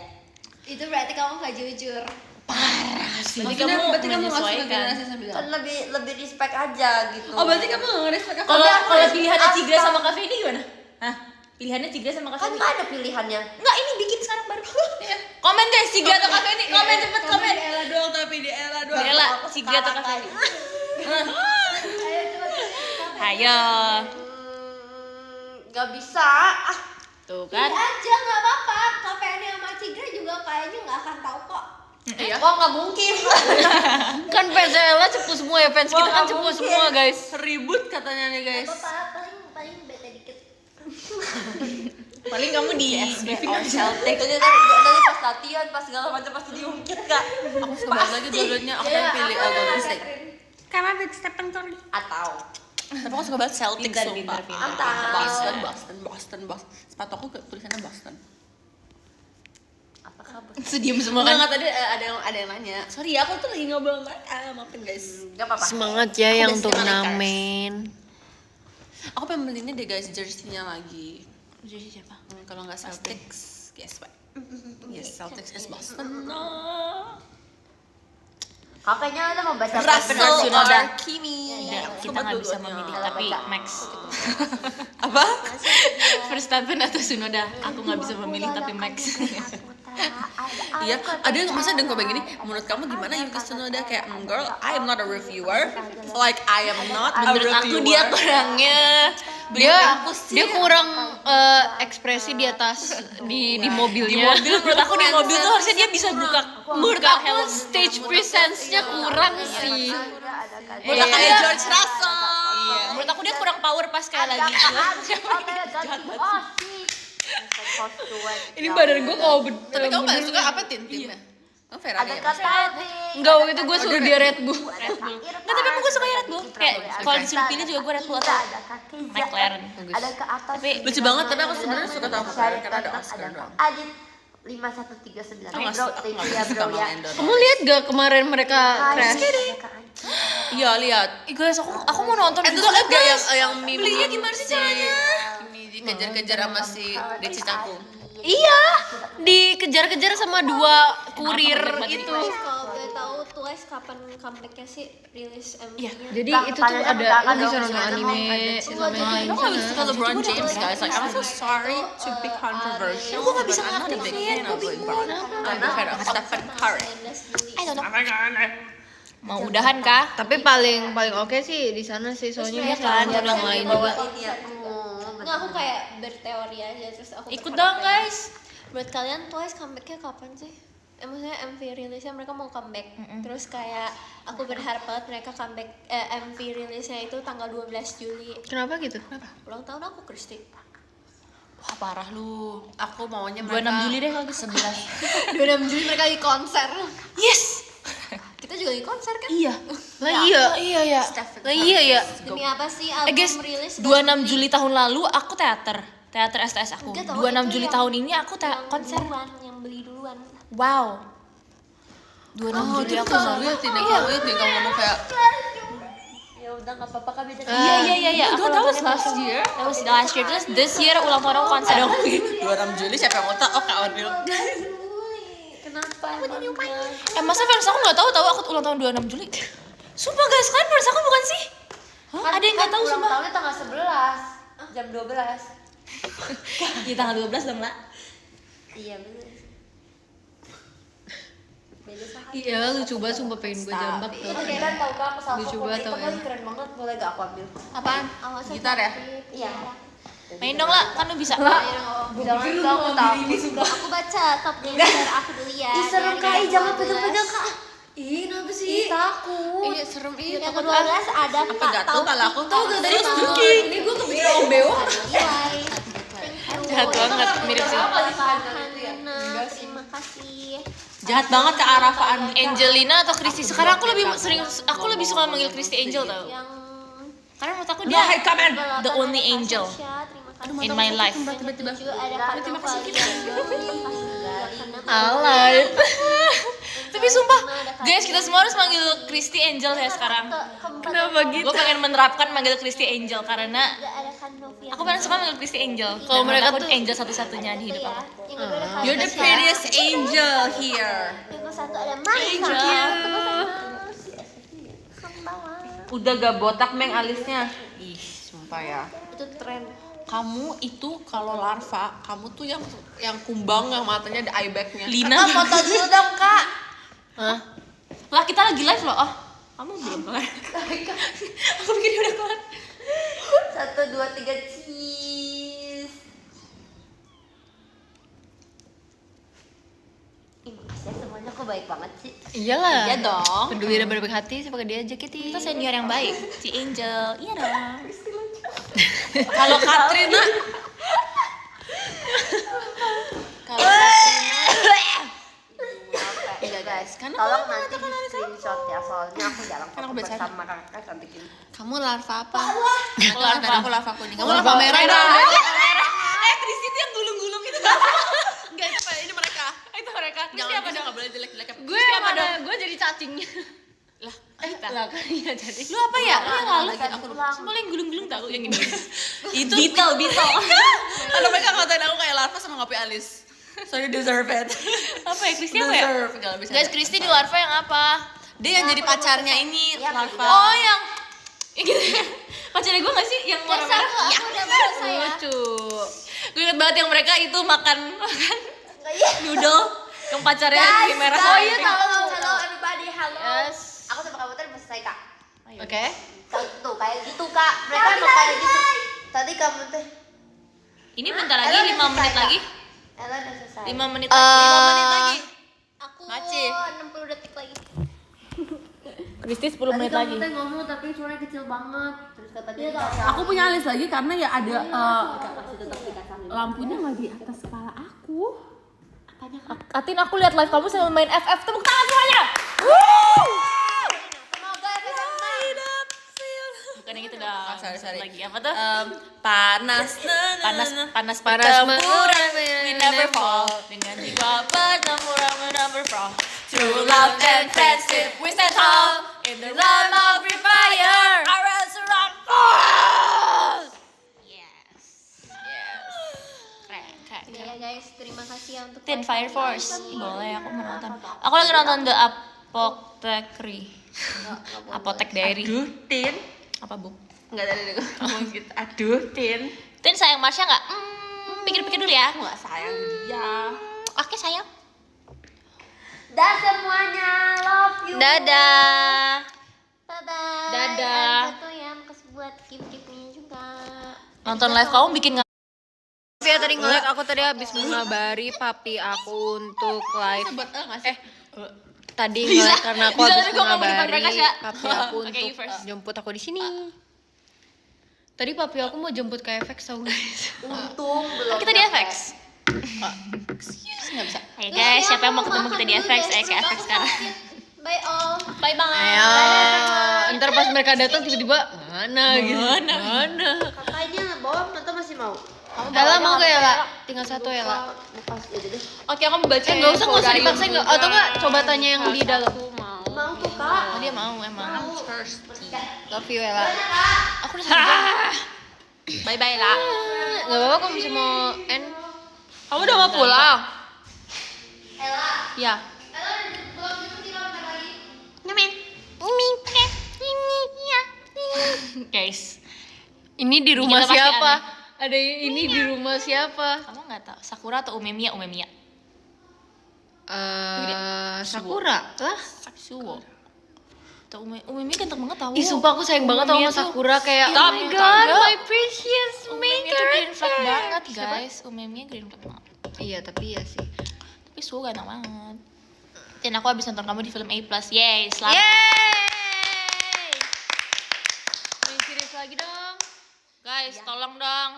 Speaker 4: Itu berarti kamu gak jujur.
Speaker 6: Berarti kamu
Speaker 2: berarti kamu masuk ke
Speaker 6: menyesuaikan.
Speaker 2: generasi 9.
Speaker 3: Kan lebih respect aja gitu.
Speaker 2: Oh, berarti kamu nggak ngerespek aku.
Speaker 6: Kalau pilihannya Cigra sama Cafe ini gimana? Hah? Pilihannya Cigra sama Cafe
Speaker 3: kan
Speaker 6: ini?
Speaker 3: nggak ada pilihannya.
Speaker 6: Enggak, ini bikin sekarang baru. Komen guys, Cigra atau Cafe ini? Komen cepet komen.
Speaker 2: Ella doang tapi di Ella doang.
Speaker 6: Ella, Cigra atau Cafe ini? Ayo.
Speaker 3: Nggak bisa.
Speaker 6: Tuh kan.
Speaker 4: Aja gak apa-apa. Cafe ini sama Cigra juga kayaknya gak akan tahu kok.
Speaker 2: Iya.
Speaker 3: Oh nggak mungkin.
Speaker 1: Kan fans Ella cepu semua ya, fans kita kan cepu semua guys.
Speaker 2: Ribut katanya nih guys.
Speaker 4: Apa paling bete dikit.
Speaker 6: Paling kamu di briefing
Speaker 3: Oh, Celtic. Nanti pas latihan, pas segala macam pasti diungkit kak.
Speaker 2: Aku sebat lagi dulunya aku yang pilih Golden State.
Speaker 4: Karena Big Stephen Curry.
Speaker 3: Atau
Speaker 2: Tapi aku suka banget Celtics sumpah.
Speaker 3: Atau
Speaker 2: Boston. Sepatu aku tulisannya Boston.
Speaker 3: apakah
Speaker 6: Sediem semua
Speaker 2: Enggak,
Speaker 6: kan.
Speaker 2: tadi ada yang nanya. Sorry, aku tuh lagi ngobrol sama mereka. Maafin guys.
Speaker 3: nggak apa-apa.
Speaker 1: Semangat ya
Speaker 2: Aku
Speaker 1: yang
Speaker 2: best friend
Speaker 1: turnamen.
Speaker 2: Aku pengen belinya deh guys jersey-nya lagi.
Speaker 6: Jadi siapa?
Speaker 2: Kalau nggak Celtics, guess what? Yes, Celtics is Boston.
Speaker 3: Kakaknya ada mau baca
Speaker 2: Russell
Speaker 6: Sunoda.
Speaker 2: or Kimi.
Speaker 6: Enggak, kita nggak bisa memilih tapi Max.
Speaker 2: Apa?
Speaker 6: Verstappen atau Sunoda? Aku nggak bisa memilih tapi Max.
Speaker 2: Iya, ada yang masa dengan kayak gini. Menurut kamu gimana Yuki Tsunoda? Kayak girl, I am not a reviewer. Like I am not a
Speaker 6: Menurut aku
Speaker 2: reviewer.
Speaker 6: dia kurangnya
Speaker 1: Dia kurang ekspresi di atas di mobilnya.
Speaker 6: Menurut aku di mobil tuh harusnya dia bisa buka
Speaker 1: Menurut aku
Speaker 6: helm.
Speaker 1: stage presence-nya kurang sih.
Speaker 2: Udah kayak George Russell.
Speaker 6: Menurut aku dia kurang power pas kayak lagi.
Speaker 1: Ini badan gue kalau
Speaker 2: Tapi kamu paling suka apa timnya? Oh, Ferrari
Speaker 3: Ada
Speaker 2: ya?
Speaker 3: kata
Speaker 1: enggak waktu itu gue suruh dia Red Bull.
Speaker 6: Nggak, tapi emang gue suka Red Bull. Kayak kalau disuruh pilih juga gue Red Bull atau McLaren.
Speaker 3: Ada ke atas.
Speaker 6: Tapi
Speaker 2: Lucu banget, tapi aku sebenarnya suka sama McLaren karena ada Oscar doang.
Speaker 3: Adit 5139. Bro, thank you ya bro ya.
Speaker 1: Kamu lihat gak kemarin mereka crash?
Speaker 2: Iya, lihat.
Speaker 6: Ih guys, aku mau nonton
Speaker 2: Terus
Speaker 6: juga
Speaker 2: lihat gak yang meme
Speaker 6: belinya gimana sih caranya?
Speaker 2: Kimi dikejar-kejar sama si Deci Cakung.
Speaker 1: Iya, dikejar-kejar sama dua kurir itu.
Speaker 4: Kalau boleh tahu Twice kapan comebacknya sih rilis MV-nya?
Speaker 1: Jadi itu tuh ada lu bisa nonton anime lain.
Speaker 2: Aku gak bisa suka LeBron James guys. Like I'm so sorry to be controversial.
Speaker 6: Gue gak bisa
Speaker 2: but I'm not a big fan of LeBron. I'm a fan of Stephen Curry.
Speaker 4: 19 Juli.
Speaker 6: Mau udahan kah?
Speaker 1: Tapi paling oke sih di sana sih, soalnya dia kan yang lain juga.
Speaker 4: Nggak, aku kayak berteori aja terus aku
Speaker 6: Ikut
Speaker 4: berharap
Speaker 6: dong
Speaker 4: kayak,
Speaker 6: guys.
Speaker 4: Buat kalian Twice comebacknya kapan sih? Maksudnya MV rilisnya mereka mau comeback. Terus kayak aku berharap banget mereka comeback MV rilisnya itu tanggal 12 Juli.
Speaker 1: Kenapa gitu?
Speaker 4: Ulang tahun aku Kristi.
Speaker 6: Wah parah lu.
Speaker 2: Aku maunya
Speaker 6: 26 Juli deh kalau gitu.
Speaker 4: 26 Juli mereka di konser.
Speaker 6: Yes.
Speaker 4: Kita juga di konser kan?
Speaker 6: Iya.
Speaker 1: Lah iya.
Speaker 6: Iya ya.
Speaker 1: Lah iya ya.
Speaker 4: Demi apa sih album
Speaker 6: Guys,
Speaker 4: rilis
Speaker 6: 26 Juli tahun lalu aku teater STS aku.
Speaker 4: Enggak tahu,
Speaker 6: 26
Speaker 4: itu
Speaker 6: Juli
Speaker 4: yang-
Speaker 6: tahun ini aku
Speaker 4: yang
Speaker 6: konser.
Speaker 4: duluan, yang beli duluan.
Speaker 6: Wow. 26 Juli aku
Speaker 2: Aku lihat ini kamu lihat nih kamu ngomong kayak
Speaker 3: Ya udah nggak apa-apa kan beda.
Speaker 6: Iya. Aku nontonnya last year. That was the last year. Terus this year ulang tahun aku konser dong.
Speaker 2: 26 Juli siapa yang mau tahu? Oh Kak Odil.
Speaker 3: Kenapa emangnya?
Speaker 6: Masa fans aku nggak tahu aku ulang tahun 26 Juli. Sumpah guys, kalian fans aku bukan sih? Hah? Ada yang nggak tahu
Speaker 3: ulang
Speaker 6: sumpah.
Speaker 3: tahunnya tanggal 11 jam 12.
Speaker 6: Di tanggal 12 dong lah.
Speaker 3: Iya bener. Beda sehari.
Speaker 1: Iya, lucu banget sumpah pengen gue jambak tuh.
Speaker 3: Itu kan tahu kan pesawat
Speaker 1: Lucu
Speaker 3: favorit
Speaker 1: banget
Speaker 3: itu
Speaker 1: tau
Speaker 3: kan
Speaker 1: ya.
Speaker 3: keren banget, boleh gak aku ambil?
Speaker 6: Apaan?
Speaker 2: Gitar ya?
Speaker 3: Iya.
Speaker 6: Main dong lah, kan lu bisa.
Speaker 3: Jangan kamu takut.
Speaker 4: Aku baca top dancer aku dulu ya.
Speaker 3: Ih serem
Speaker 4: Dari
Speaker 3: kak,
Speaker 4: yang
Speaker 3: jangan
Speaker 4: 12.
Speaker 3: pegang-pegang kak.
Speaker 1: Ih, kenapa
Speaker 3: Ih
Speaker 1: sih?
Speaker 3: takut.
Speaker 2: Iya serem iya.
Speaker 4: Yang ke-12 ada
Speaker 2: Apa gatel pala aku?
Speaker 4: Tahu gak dari
Speaker 1: Ini gue kepikiran Om Bewo.
Speaker 6: Jahat banget, mirip sih.
Speaker 4: Hana, terima kasih.
Speaker 6: Jahat banget ke Arafaan. Angelina atau Christy? Sekarang aku lebih suka manggil Christy Angel tau.
Speaker 4: Yang
Speaker 6: Karena menurut aku dia the only angel.
Speaker 4: Sasha, terima
Speaker 6: in my life.
Speaker 2: Tiba-tiba.
Speaker 4: Ada
Speaker 1: Alay.
Speaker 6: Tapi sumpah, guys, kita semua harus manggil Christy Angel ya sekarang.
Speaker 1: Kenapa gitu?
Speaker 6: Gue pengen menerapkan manggil Christy Angel karena
Speaker 4: ada kan Novia.
Speaker 6: aku paling suka manggil Christy Angel.
Speaker 1: Kalau
Speaker 6: Dan
Speaker 1: mereka
Speaker 6: aku
Speaker 1: tuh-
Speaker 6: angel satu-satunya di hidup aku.
Speaker 4: Yang kedua ada
Speaker 2: You're the
Speaker 4: Katisha.
Speaker 2: prettiest angel here.
Speaker 4: Yang satu ada Maika.
Speaker 2: Udah gak botak Meng alisnya. Ih, sumpah ya.
Speaker 3: Itu tren.
Speaker 2: Kamu itu kalau larva, kamu tuh yang kumbang yang matanya ada eye bag-nya.
Speaker 6: Lina.
Speaker 3: Kak, foto dulu dong, Kak.
Speaker 1: Hah?
Speaker 6: Lah kita lagi live loh. Oh, kamu belum kelar. Aku pikir dia udah kelar.
Speaker 3: 1, 2, 3, cheese. Ih, makasih ya semuanya, kok baik banget sih.
Speaker 1: Iyalah.
Speaker 6: Iya dong.
Speaker 1: Peduli dan berbaik hati siapa dia aja Kitty.
Speaker 6: Kita senior yang baik, si Angel. Iya dong.
Speaker 2: Kalau Katrina
Speaker 3: Enggak guys,
Speaker 2: Karena
Speaker 3: tolong
Speaker 2: kamu
Speaker 3: nanti di screenshot ya, soalnya aku jarang
Speaker 2: Kan aku
Speaker 3: foto
Speaker 2: baca.
Speaker 3: bersama kakak cantik ini.
Speaker 2: kamu larva apa?
Speaker 6: Aku larva.
Speaker 2: Aku larva kuning. Kamu
Speaker 1: Larva
Speaker 2: larva merah dong.
Speaker 6: Christy itu yang gulung-gulung itu.
Speaker 2: Enggak, itu ini mereka.
Speaker 6: Itu mereka. Christy
Speaker 2: Jangan
Speaker 6: apa
Speaker 2: bisa
Speaker 6: dong?
Speaker 2: enggak boleh jelek-jelek.
Speaker 1: Gue yang ada, gue jadi cacingnya.
Speaker 6: Lah,
Speaker 1: Lah kan iya jadi.
Speaker 6: lu apa ya? Lu yang lalu.
Speaker 3: Lagi aku
Speaker 6: Semua yang gulung-gulung tahu yang ini. Itu Beetle.
Speaker 2: Karena mereka ngatain aku kayak larva sama ngopi alis. So you deserve it.
Speaker 6: Apa ya? Christy apa ya?
Speaker 2: Deserve. Enggak bisa.
Speaker 6: Guys, Christy di larva yang apa?
Speaker 2: Dia yang jadi pacarnya ini
Speaker 3: Iya,
Speaker 2: larva.
Speaker 6: Oh, yang gitu. Pacarnya gue gak sih yang warna merah?
Speaker 4: Aku udah baru saya.
Speaker 1: Lucu.
Speaker 6: Gue inget banget yang mereka itu makan
Speaker 3: Iya.
Speaker 6: noodle yang pacarnya di merah
Speaker 3: Oh
Speaker 6: sama
Speaker 3: iya,
Speaker 6: pink.
Speaker 3: hello everybody, hello.
Speaker 1: Yes.
Speaker 3: Aku sama kamu tadi masih selesai, Kak.
Speaker 1: Oke.
Speaker 3: Tuh kayak gitu, Kak. Mereka emang kayak gitu. Tadi kamu teh.
Speaker 6: Ini bentar lagi,
Speaker 3: Ella udah
Speaker 6: 5 menit
Speaker 3: selesai,
Speaker 6: lagi.
Speaker 3: Kak. Ella udah selesai.
Speaker 6: 5 menit lagi.
Speaker 2: 5 menit lagi.
Speaker 4: Aku
Speaker 2: Maci.
Speaker 4: 60 detik lagi.
Speaker 6: Christy 10
Speaker 3: Tadi
Speaker 6: menit
Speaker 3: kamu
Speaker 6: lagi.
Speaker 3: teh ngomong tapi suaranya kecil banget. Terus kata dia
Speaker 2: Aku punya alis lagi karena ya ada lampunya nggak di atas kepala aku.
Speaker 6: Atin, aku lihat live kamu sambil main FF. Tepuk tangan semuanya.
Speaker 3: semoga episode menang.
Speaker 6: Bukan yang itu dong.
Speaker 2: sorry.
Speaker 6: Lagi apa tuh?
Speaker 2: Panas.
Speaker 6: Panas
Speaker 1: Panas
Speaker 6: pertempuran, we never fall. Dengan jiwa pertempuran, we never fall. True love and friendship, we stand tall. In the realm of free fire, our hands around falls. Yes. Keren.
Speaker 4: Ya guys, terima kasih ya untuk
Speaker 6: Tin
Speaker 4: live
Speaker 6: Fire
Speaker 4: hari
Speaker 6: Force.
Speaker 4: ini.
Speaker 6: Boleh aku menonton. Aku lagi nonton The Apothecary. Apotek Diary.
Speaker 2: Aduh, Tin.
Speaker 6: Apa, Bu?
Speaker 2: Enggak tadi aku ngomong gitu. Aduh, Tin.
Speaker 6: Tin sayang Marsha enggak? Pikir-pikir dulu ya.
Speaker 2: Aku nggak sayang dia.
Speaker 6: Oke, sayang.
Speaker 3: Dan semuanya love you.
Speaker 6: Dadah.
Speaker 4: Dadah.
Speaker 6: Dadah.
Speaker 4: Satu ya, makasih buat gift-giftnya juga.
Speaker 6: Nonton live kamu bikin nggak?
Speaker 1: Via tadi ngeliat aku tadi habis mengabari papi aku untuk live. Tadi ngeliat karena aku
Speaker 6: bisa
Speaker 1: habis
Speaker 6: tadi gua ngomong di depan
Speaker 1: mengabari
Speaker 6: mereka, Sya.
Speaker 1: papi aku
Speaker 6: Oke,
Speaker 1: untuk
Speaker 6: you first.
Speaker 1: jemput aku di sini. Tadi papi aku mau jemput ke FX tau guys.
Speaker 3: Untung belum.
Speaker 6: Kita di
Speaker 3: nyampe.
Speaker 6: FX.
Speaker 2: Nggak bisa.
Speaker 6: Ayo guys, siapa yang mau ketemu kita di FX? Ayo ke FX sekarang.
Speaker 4: Bye all.
Speaker 6: Bye bye.
Speaker 1: Ayo, ntar pas mereka datang tiba-tiba mana gitu. Mana?
Speaker 3: Kakaknya bawa atau masih mau?
Speaker 1: Ella mau gak Ella? Tinggal satu Ella.
Speaker 3: Lepas ya deh.
Speaker 6: Oke, aku mau baca.
Speaker 1: Nggak usah dipaksain nggak? Atau nggak coba tanya yang di dalam.
Speaker 3: Mau tuh, Kak.
Speaker 6: Oh, dia mau emang.
Speaker 1: Love you Ella.
Speaker 6: Aku udah 1 jam. Bye bye lah.
Speaker 1: Gak apa-apa kalau misalnya mau end.
Speaker 6: Kamu udah mau pulang?
Speaker 3: Ella.
Speaker 6: Ya.
Speaker 3: Ella belum jemput sih bentar lagi.
Speaker 6: Guys,
Speaker 1: Ini di rumah
Speaker 6: Kita pasti
Speaker 1: siapa? Ada ini di rumah siapa?
Speaker 6: kamu nggak tahu Sakura atau Umemiya?
Speaker 1: Sakura lah.
Speaker 6: Suwo. Atau Umemiya ganteng banget tau.
Speaker 1: Ih sumpah aku sayang banget sama
Speaker 6: Umemiya tuh-
Speaker 1: Sakura kayak
Speaker 6: Stop,
Speaker 1: oh my god,
Speaker 6: enggak.
Speaker 1: my precious main
Speaker 6: Umemiya tuh green flag
Speaker 1: character.
Speaker 6: banget guys. Umemiya green flag banget.
Speaker 1: Iya tapi ya sih.
Speaker 6: Tapi Suwo ganteng banget. Dan aku habis nonton kamu di film A+. Yeay, selamat.
Speaker 1: Yeay. Main series lagi dong.
Speaker 6: Guys, tolong dong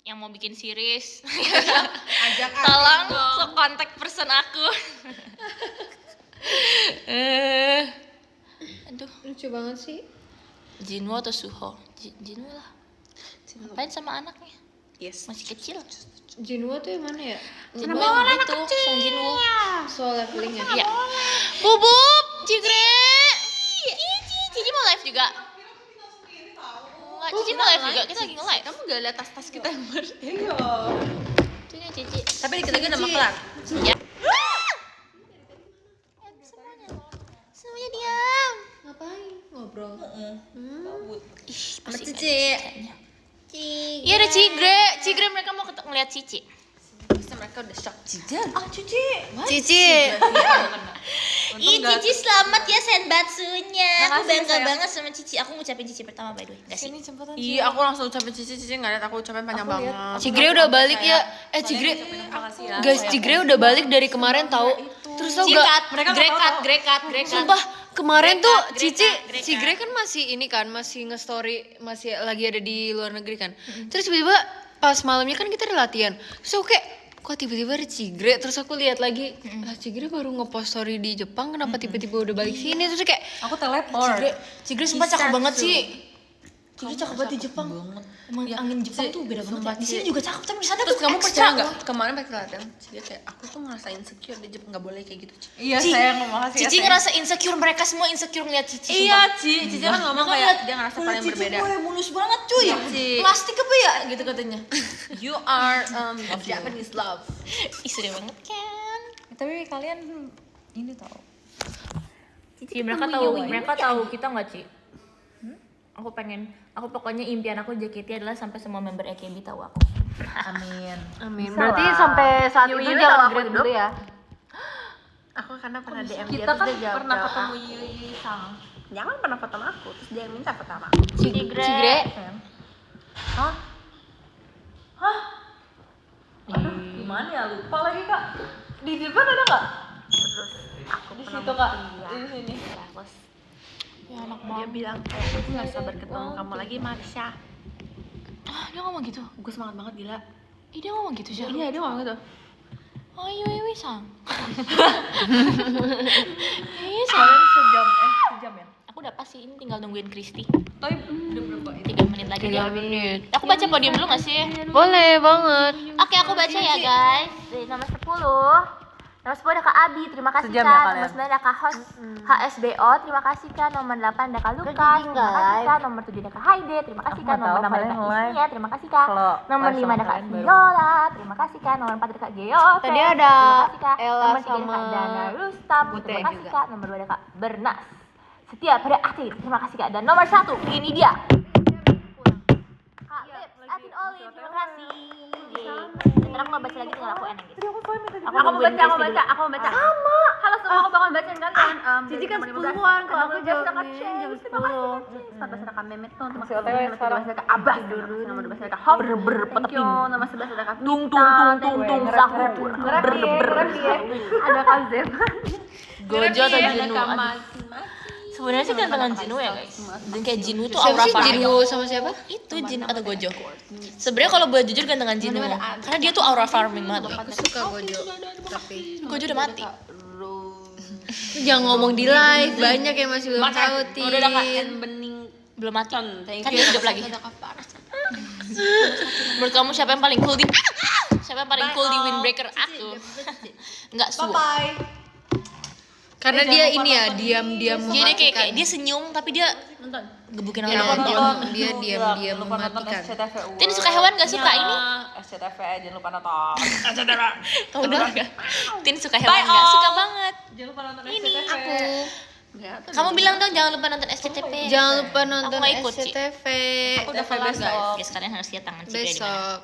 Speaker 6: yang mau bikin series.
Speaker 2: Ajak
Speaker 6: Tolong ke kontak person aku. Aduh,
Speaker 1: Lucu banget sih.
Speaker 6: Jinwoo atau Suho? Jinwoo lah. Ngapain sama anaknya?
Speaker 5: Yes.
Speaker 6: Masih kecil.
Speaker 1: Jinwoo tuh yang mana ya?
Speaker 6: Jinwoo yang itu, Song Jinwoo.
Speaker 1: Soal levelingnya.
Speaker 6: Iya. Bubub, Cigre. Cici mau live juga. Enggak, Cici mau live juga. Kita lagi nge-live.
Speaker 5: Kamu gak liat tas-tas kita yang baru?
Speaker 6: Cici, Cici.
Speaker 5: Tapi dikit lagi udah mau kelar.
Speaker 6: Ya. Semuanya diam.
Speaker 1: Ngapain? Ngobrol.
Speaker 6: Ih,
Speaker 5: Sama
Speaker 6: pasti
Speaker 5: Cici.
Speaker 6: Iya ada Cigre. Cigre mereka mau ngeliat Cici.
Speaker 5: Pasti mereka udah shock. Cici.
Speaker 1: Cici.
Speaker 6: Ih, Cici selamat ya senbatsunya. Aku
Speaker 5: Makasih,
Speaker 6: bangga
Speaker 5: sayang.
Speaker 6: banget sama Cici. Aku ngucapin Cici pertama by the way. Gak sih?
Speaker 5: Iya, aku langsung ucapin Cici nggak liat aku ucapin panjang banget.
Speaker 1: Cigre udah balik ya. Cigre. Guys, Cigre udah balik dari kemarin tahu. Terus tau gak?
Speaker 6: Grekat.
Speaker 1: Sumpah kemarin tuh
Speaker 6: Grekat,
Speaker 1: Cici,
Speaker 6: Grekat.
Speaker 1: Cigre kan masih ini kan, masih nge-story, masih lagi ada di luar negeri kan. Terus tiba-tiba pas malamnya kan kita ada latihan. Terus aku kayak, kok tiba-tiba ada Cigre? Terus aku lihat lagi, lah Cigre baru nge-post story di Jepang, kenapa tiba-tiba udah balik sini? Terus kayak,
Speaker 5: Aku teleport.
Speaker 1: Cigre sumpah cakep banget sih. Cigre cakep banget di Jepang.
Speaker 6: Emang angin Jepang tuh beda banget ya. Di sini juga cakep tapi di sana
Speaker 5: Terus
Speaker 6: tuh
Speaker 5: kamu
Speaker 6: extra
Speaker 5: percaya
Speaker 6: loh.
Speaker 5: nggak? Kemarin pas latihan, dia kayak aku tuh ngerasa insecure di Jepang, nggak boleh kayak gitu.
Speaker 7: Iya,
Speaker 6: Ci,
Speaker 7: sayang, makasih ya.
Speaker 6: Cici ngerasa insecure, mereka semua insecure ngeliat Cici.
Speaker 5: Iya, Cici kan ngomong kayak dia ngerasa paling berbeda.
Speaker 6: Gue mulus banget cuy.
Speaker 5: Cici.
Speaker 6: Plastik apa ya gitu katanya.
Speaker 5: You are Japanese love.
Speaker 6: Ih seru banget kan.
Speaker 7: Tapi kalian ini tahu.
Speaker 6: Cici mereka tahu kita nggak Ci? Aku pokoknya impian aku JKT adalah sampai semua member AKB tahu aku.
Speaker 7: Amin.
Speaker 1: Amin. Berarti sampai saat itu jangan grade dulu ya.
Speaker 3: Aku karena pernah DM dia
Speaker 7: Kita
Speaker 3: terus
Speaker 7: kan
Speaker 3: dia jawab.
Speaker 7: pernah ketemu Yui Sang.
Speaker 5: Jangan pernah foto sama aku, terus dia yang minta foto sama aku.
Speaker 1: Cigre.
Speaker 7: Hah? Hah? Aduh, gimana ya, lupa lagi kak. Di depan ada nggak? Di situ kak. Di sini.
Speaker 6: Ya anak
Speaker 5: Dia bilang, aku nggak sabar ketemu kamu lagi, Marsha.
Speaker 6: Dia ngomong gitu.
Speaker 5: Gue semangat banget gila.
Speaker 6: Ih dia ngomong gitu sih.
Speaker 5: Iya, dia ngomong gitu.
Speaker 6: Oh Yui Sang. Iya
Speaker 7: Kalian sejam ya?
Speaker 6: Aku udah pasti ini tinggal nungguin Kristi.
Speaker 7: Tapi udah berapa ini?
Speaker 6: 3 menit lagi dia.
Speaker 1: 3 menit.
Speaker 6: Aku baca podium dulu gak sih?
Speaker 1: Boleh banget.
Speaker 6: Oke, aku baca ya guys. Dari nomor 10. Nomor 10 ada Kak Abi, terima kasih
Speaker 7: Sejam
Speaker 6: Kak.
Speaker 7: ya, kalian?
Speaker 6: Nomor 9 ada Kak HSBO, terima kasih Kak. Nomor 8 ada Kak Lukas, terima kasih Kak. Nomor 7 ada Kak Haide, terima kasih Kak.
Speaker 7: nggak
Speaker 6: Nomor
Speaker 7: tahu,
Speaker 6: 6 ada
Speaker 7: kalian
Speaker 6: Kak
Speaker 7: nge-live.
Speaker 6: Isnia, terima kasih Kak.
Speaker 7: Kalau
Speaker 6: Nomor
Speaker 7: live
Speaker 6: 5 ada
Speaker 7: sama
Speaker 6: Kak
Speaker 7: kalian baru.
Speaker 6: Viola, terima kasih Kak. Nomor 4 ada Kak Geo.
Speaker 1: Tadi ada
Speaker 6: terima kasih Kak.
Speaker 1: Ella
Speaker 6: Nomor 3 ada
Speaker 1: sama
Speaker 6: Kak Dana Rustam,
Speaker 1: Butet
Speaker 6: terima kasih
Speaker 1: juga.
Speaker 6: Kak. Nomor 2 ada Kak Bernas. Setia pada aktif, terima kasih Kak. Dan nomor 1, ini dia. Kak Lips, Atin Olive, terima kasih. Ntar aku mau baca lagi tinggal aku eneng gitu.
Speaker 3: Aku mau baca. Sama. Halo semua, aku bakal bacain kalian. Cici kan 10-an, kalau aku jawabnya jam 10. Terima kasih Kak Memet tuh, terima kasih nomor 13 ada Kak Abah, nomor 12 ada Kak Hop, thank you. Nomor 11 ada Kak
Speaker 6: Tung
Speaker 3: sahur. Ada Kak Zeman.
Speaker 6: Gojo atau
Speaker 5: Ada
Speaker 6: Jinu?
Speaker 5: Kak
Speaker 6: Aduh. Sebenarnya sih gantengan Jinu ya guys. Dan kayak Jinu tuh
Speaker 1: Siapa
Speaker 6: aura
Speaker 1: sih
Speaker 6: farming.
Speaker 1: Jinwoo sama siapa?
Speaker 6: Itu Jin atau Gojo. Sebenarnya kalau buat jujur gantengan Jinu. Karena dia tuh aura farming banget.
Speaker 1: Aku suka Gojo. Tapi
Speaker 6: Gojo udah mati.
Speaker 1: jangan ngomong di live, banyak yang masih belum tahu
Speaker 5: Udah ada Kak
Speaker 1: Tin.
Speaker 5: En Bening.
Speaker 6: Belum mati.
Speaker 5: Thank
Speaker 6: Kan
Speaker 5: you.
Speaker 6: dia hidup lagi.
Speaker 5: Ada Kak Paras.
Speaker 6: Menurut kamu siapa yang paling cool di Siapa yang paling cool di Windbreaker? Aku. Enggak suka.
Speaker 7: Bye.
Speaker 1: Karena dia ini ya diam-diam
Speaker 6: Jadi kayak
Speaker 1: mematikan.
Speaker 6: dia senyum tapi dia gebukin
Speaker 1: Ya,
Speaker 6: orang.
Speaker 1: dia diam-diam
Speaker 7: Lupa nonton
Speaker 1: mematikan.
Speaker 7: SCTV.
Speaker 6: Tin suka hewan gak suka ini?
Speaker 7: SCTV jangan lupa nonton.
Speaker 6: Kamu dengar gak? Tin suka hewan gak? Suka banget.
Speaker 7: Jangan lupa nonton
Speaker 6: Ini
Speaker 7: SCTV.
Speaker 6: aku. Kamu bilang dong jangan lupa nonton SCTV.
Speaker 1: Jangan lupa nonton
Speaker 6: nggak ikut, Ci.
Speaker 1: SCTV.
Speaker 5: Udah kelar guys.
Speaker 6: Guys kalian harus lihat tangan Cigre di mana.
Speaker 1: Besok.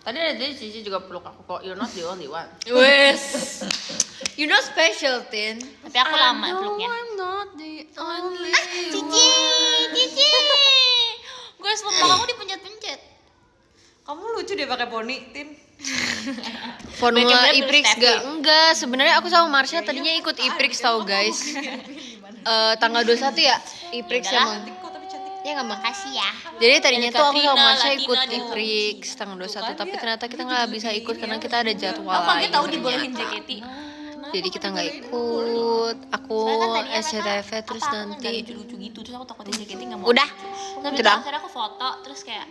Speaker 5: Tadi ada jadi Cici juga peluk aku kok. You're not the only one.
Speaker 1: Wes. You're not special, Tin.
Speaker 6: Tapi aku lama peluknya.
Speaker 1: I'm not the only
Speaker 6: Cici. Gue selama kamu dipencet-pencet.
Speaker 7: Kamu lucu deh pakai poni, Tin.
Speaker 1: Formula
Speaker 6: Backnya
Speaker 1: Iprix
Speaker 6: Steffi.
Speaker 1: gak? Enggak, sebenarnya aku sama Marsha tadinya ikut Iprix tahu guys. Tanggal 21 ya? Iprix
Speaker 6: Ya
Speaker 1: emang. Ya nggak
Speaker 6: Makasih ya.
Speaker 1: Jadi tadinya tuh aku sama
Speaker 6: Katrina,
Speaker 1: Marsha ikut
Speaker 6: Latina,
Speaker 1: Iprix tanggal 21, tapi ternyata kita nggak bisa ikut karena kita ada jadwal
Speaker 6: Aku kaget
Speaker 1: lain.
Speaker 6: tahu dibolehin JKT.
Speaker 1: Jadi kita nggak ikut. Aku SCTV terus nanti.
Speaker 6: lucu-lucu gitu terus aku takutnya JKT nggak mau.
Speaker 1: Udah,
Speaker 6: Tapi
Speaker 1: udah.
Speaker 6: akhirnya aku foto terus kayak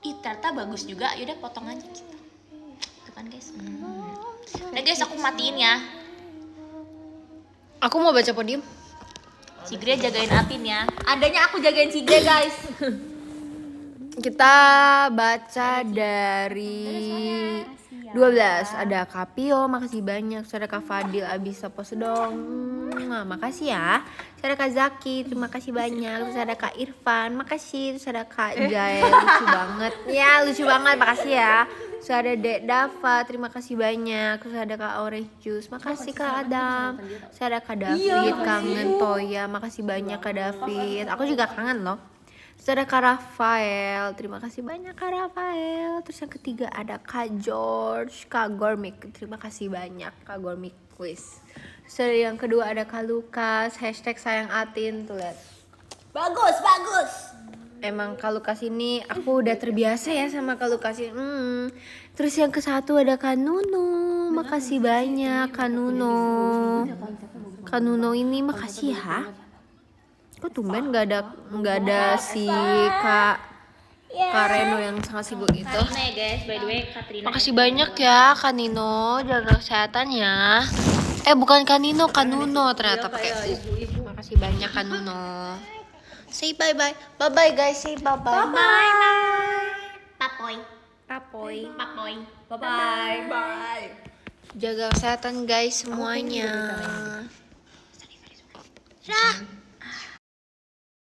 Speaker 6: ih ternyata bagus juga, yaudah potong aja gitu. Itu kan guys. Nah guys, aku matiin ya.
Speaker 1: Aku mau baca podium.
Speaker 6: Si Gre jagain Atin ya. Adanya aku jagain si Gre guys.
Speaker 1: Kita baca dari 12. Ada Kapio, makasih banyak. Terus ada Kak Fadil, abis post dong. Makasih ya. Terus ada Kak Zaki, terima kasih banyak. Terus ada Kak Irfan, makasih. Terus ada Kak Jaya, lucu banget. Ya lucu banget, makasih ya. Terus ada Dek Dava, terima kasih banyak. Terus ada Kak Orange Juice, makasih Kak Adam. Terus ada Kak David, kangen Toya, makasih banyak Kak David. Aku juga kangen loh. Terus ada Kak Rafael, terima kasih banyak Kak Rafael. Terus yang ketiga ada Kak George, Kak Gormik, terima kasih banyak Kak Gormik Quiz. Terus ada yang kedua ada Kak Lukas, hashtag sayang Atin, tuh lihat.
Speaker 4: Bagus, bagus.
Speaker 1: Emang Kak Lukas ini aku udah terbiasa ya sama Kak Lukas ini. Terus yang ke satu ada Kak Nuno, makasih banyak Kak Nuno. Kak Nuno ini makasih ya. Kok tumben nggak ada si Kak Reno yang sangat sibuk itu.
Speaker 6: Katrina ya guys, by the way Katrina.
Speaker 1: Makasih banyak ya Kak Nino, jaga kesehatan ya. Bukan Kak Nino, Kak Nuno ternyata pakai U. Makasih banyak Kak Nuno. Say bye bye, bye bye guys, say bye bye.
Speaker 4: Papoy.
Speaker 1: Papoy.
Speaker 6: Papoy.
Speaker 1: Bye bye.
Speaker 5: Bye.
Speaker 1: Jaga kesehatan guys semuanya.
Speaker 4: Rah.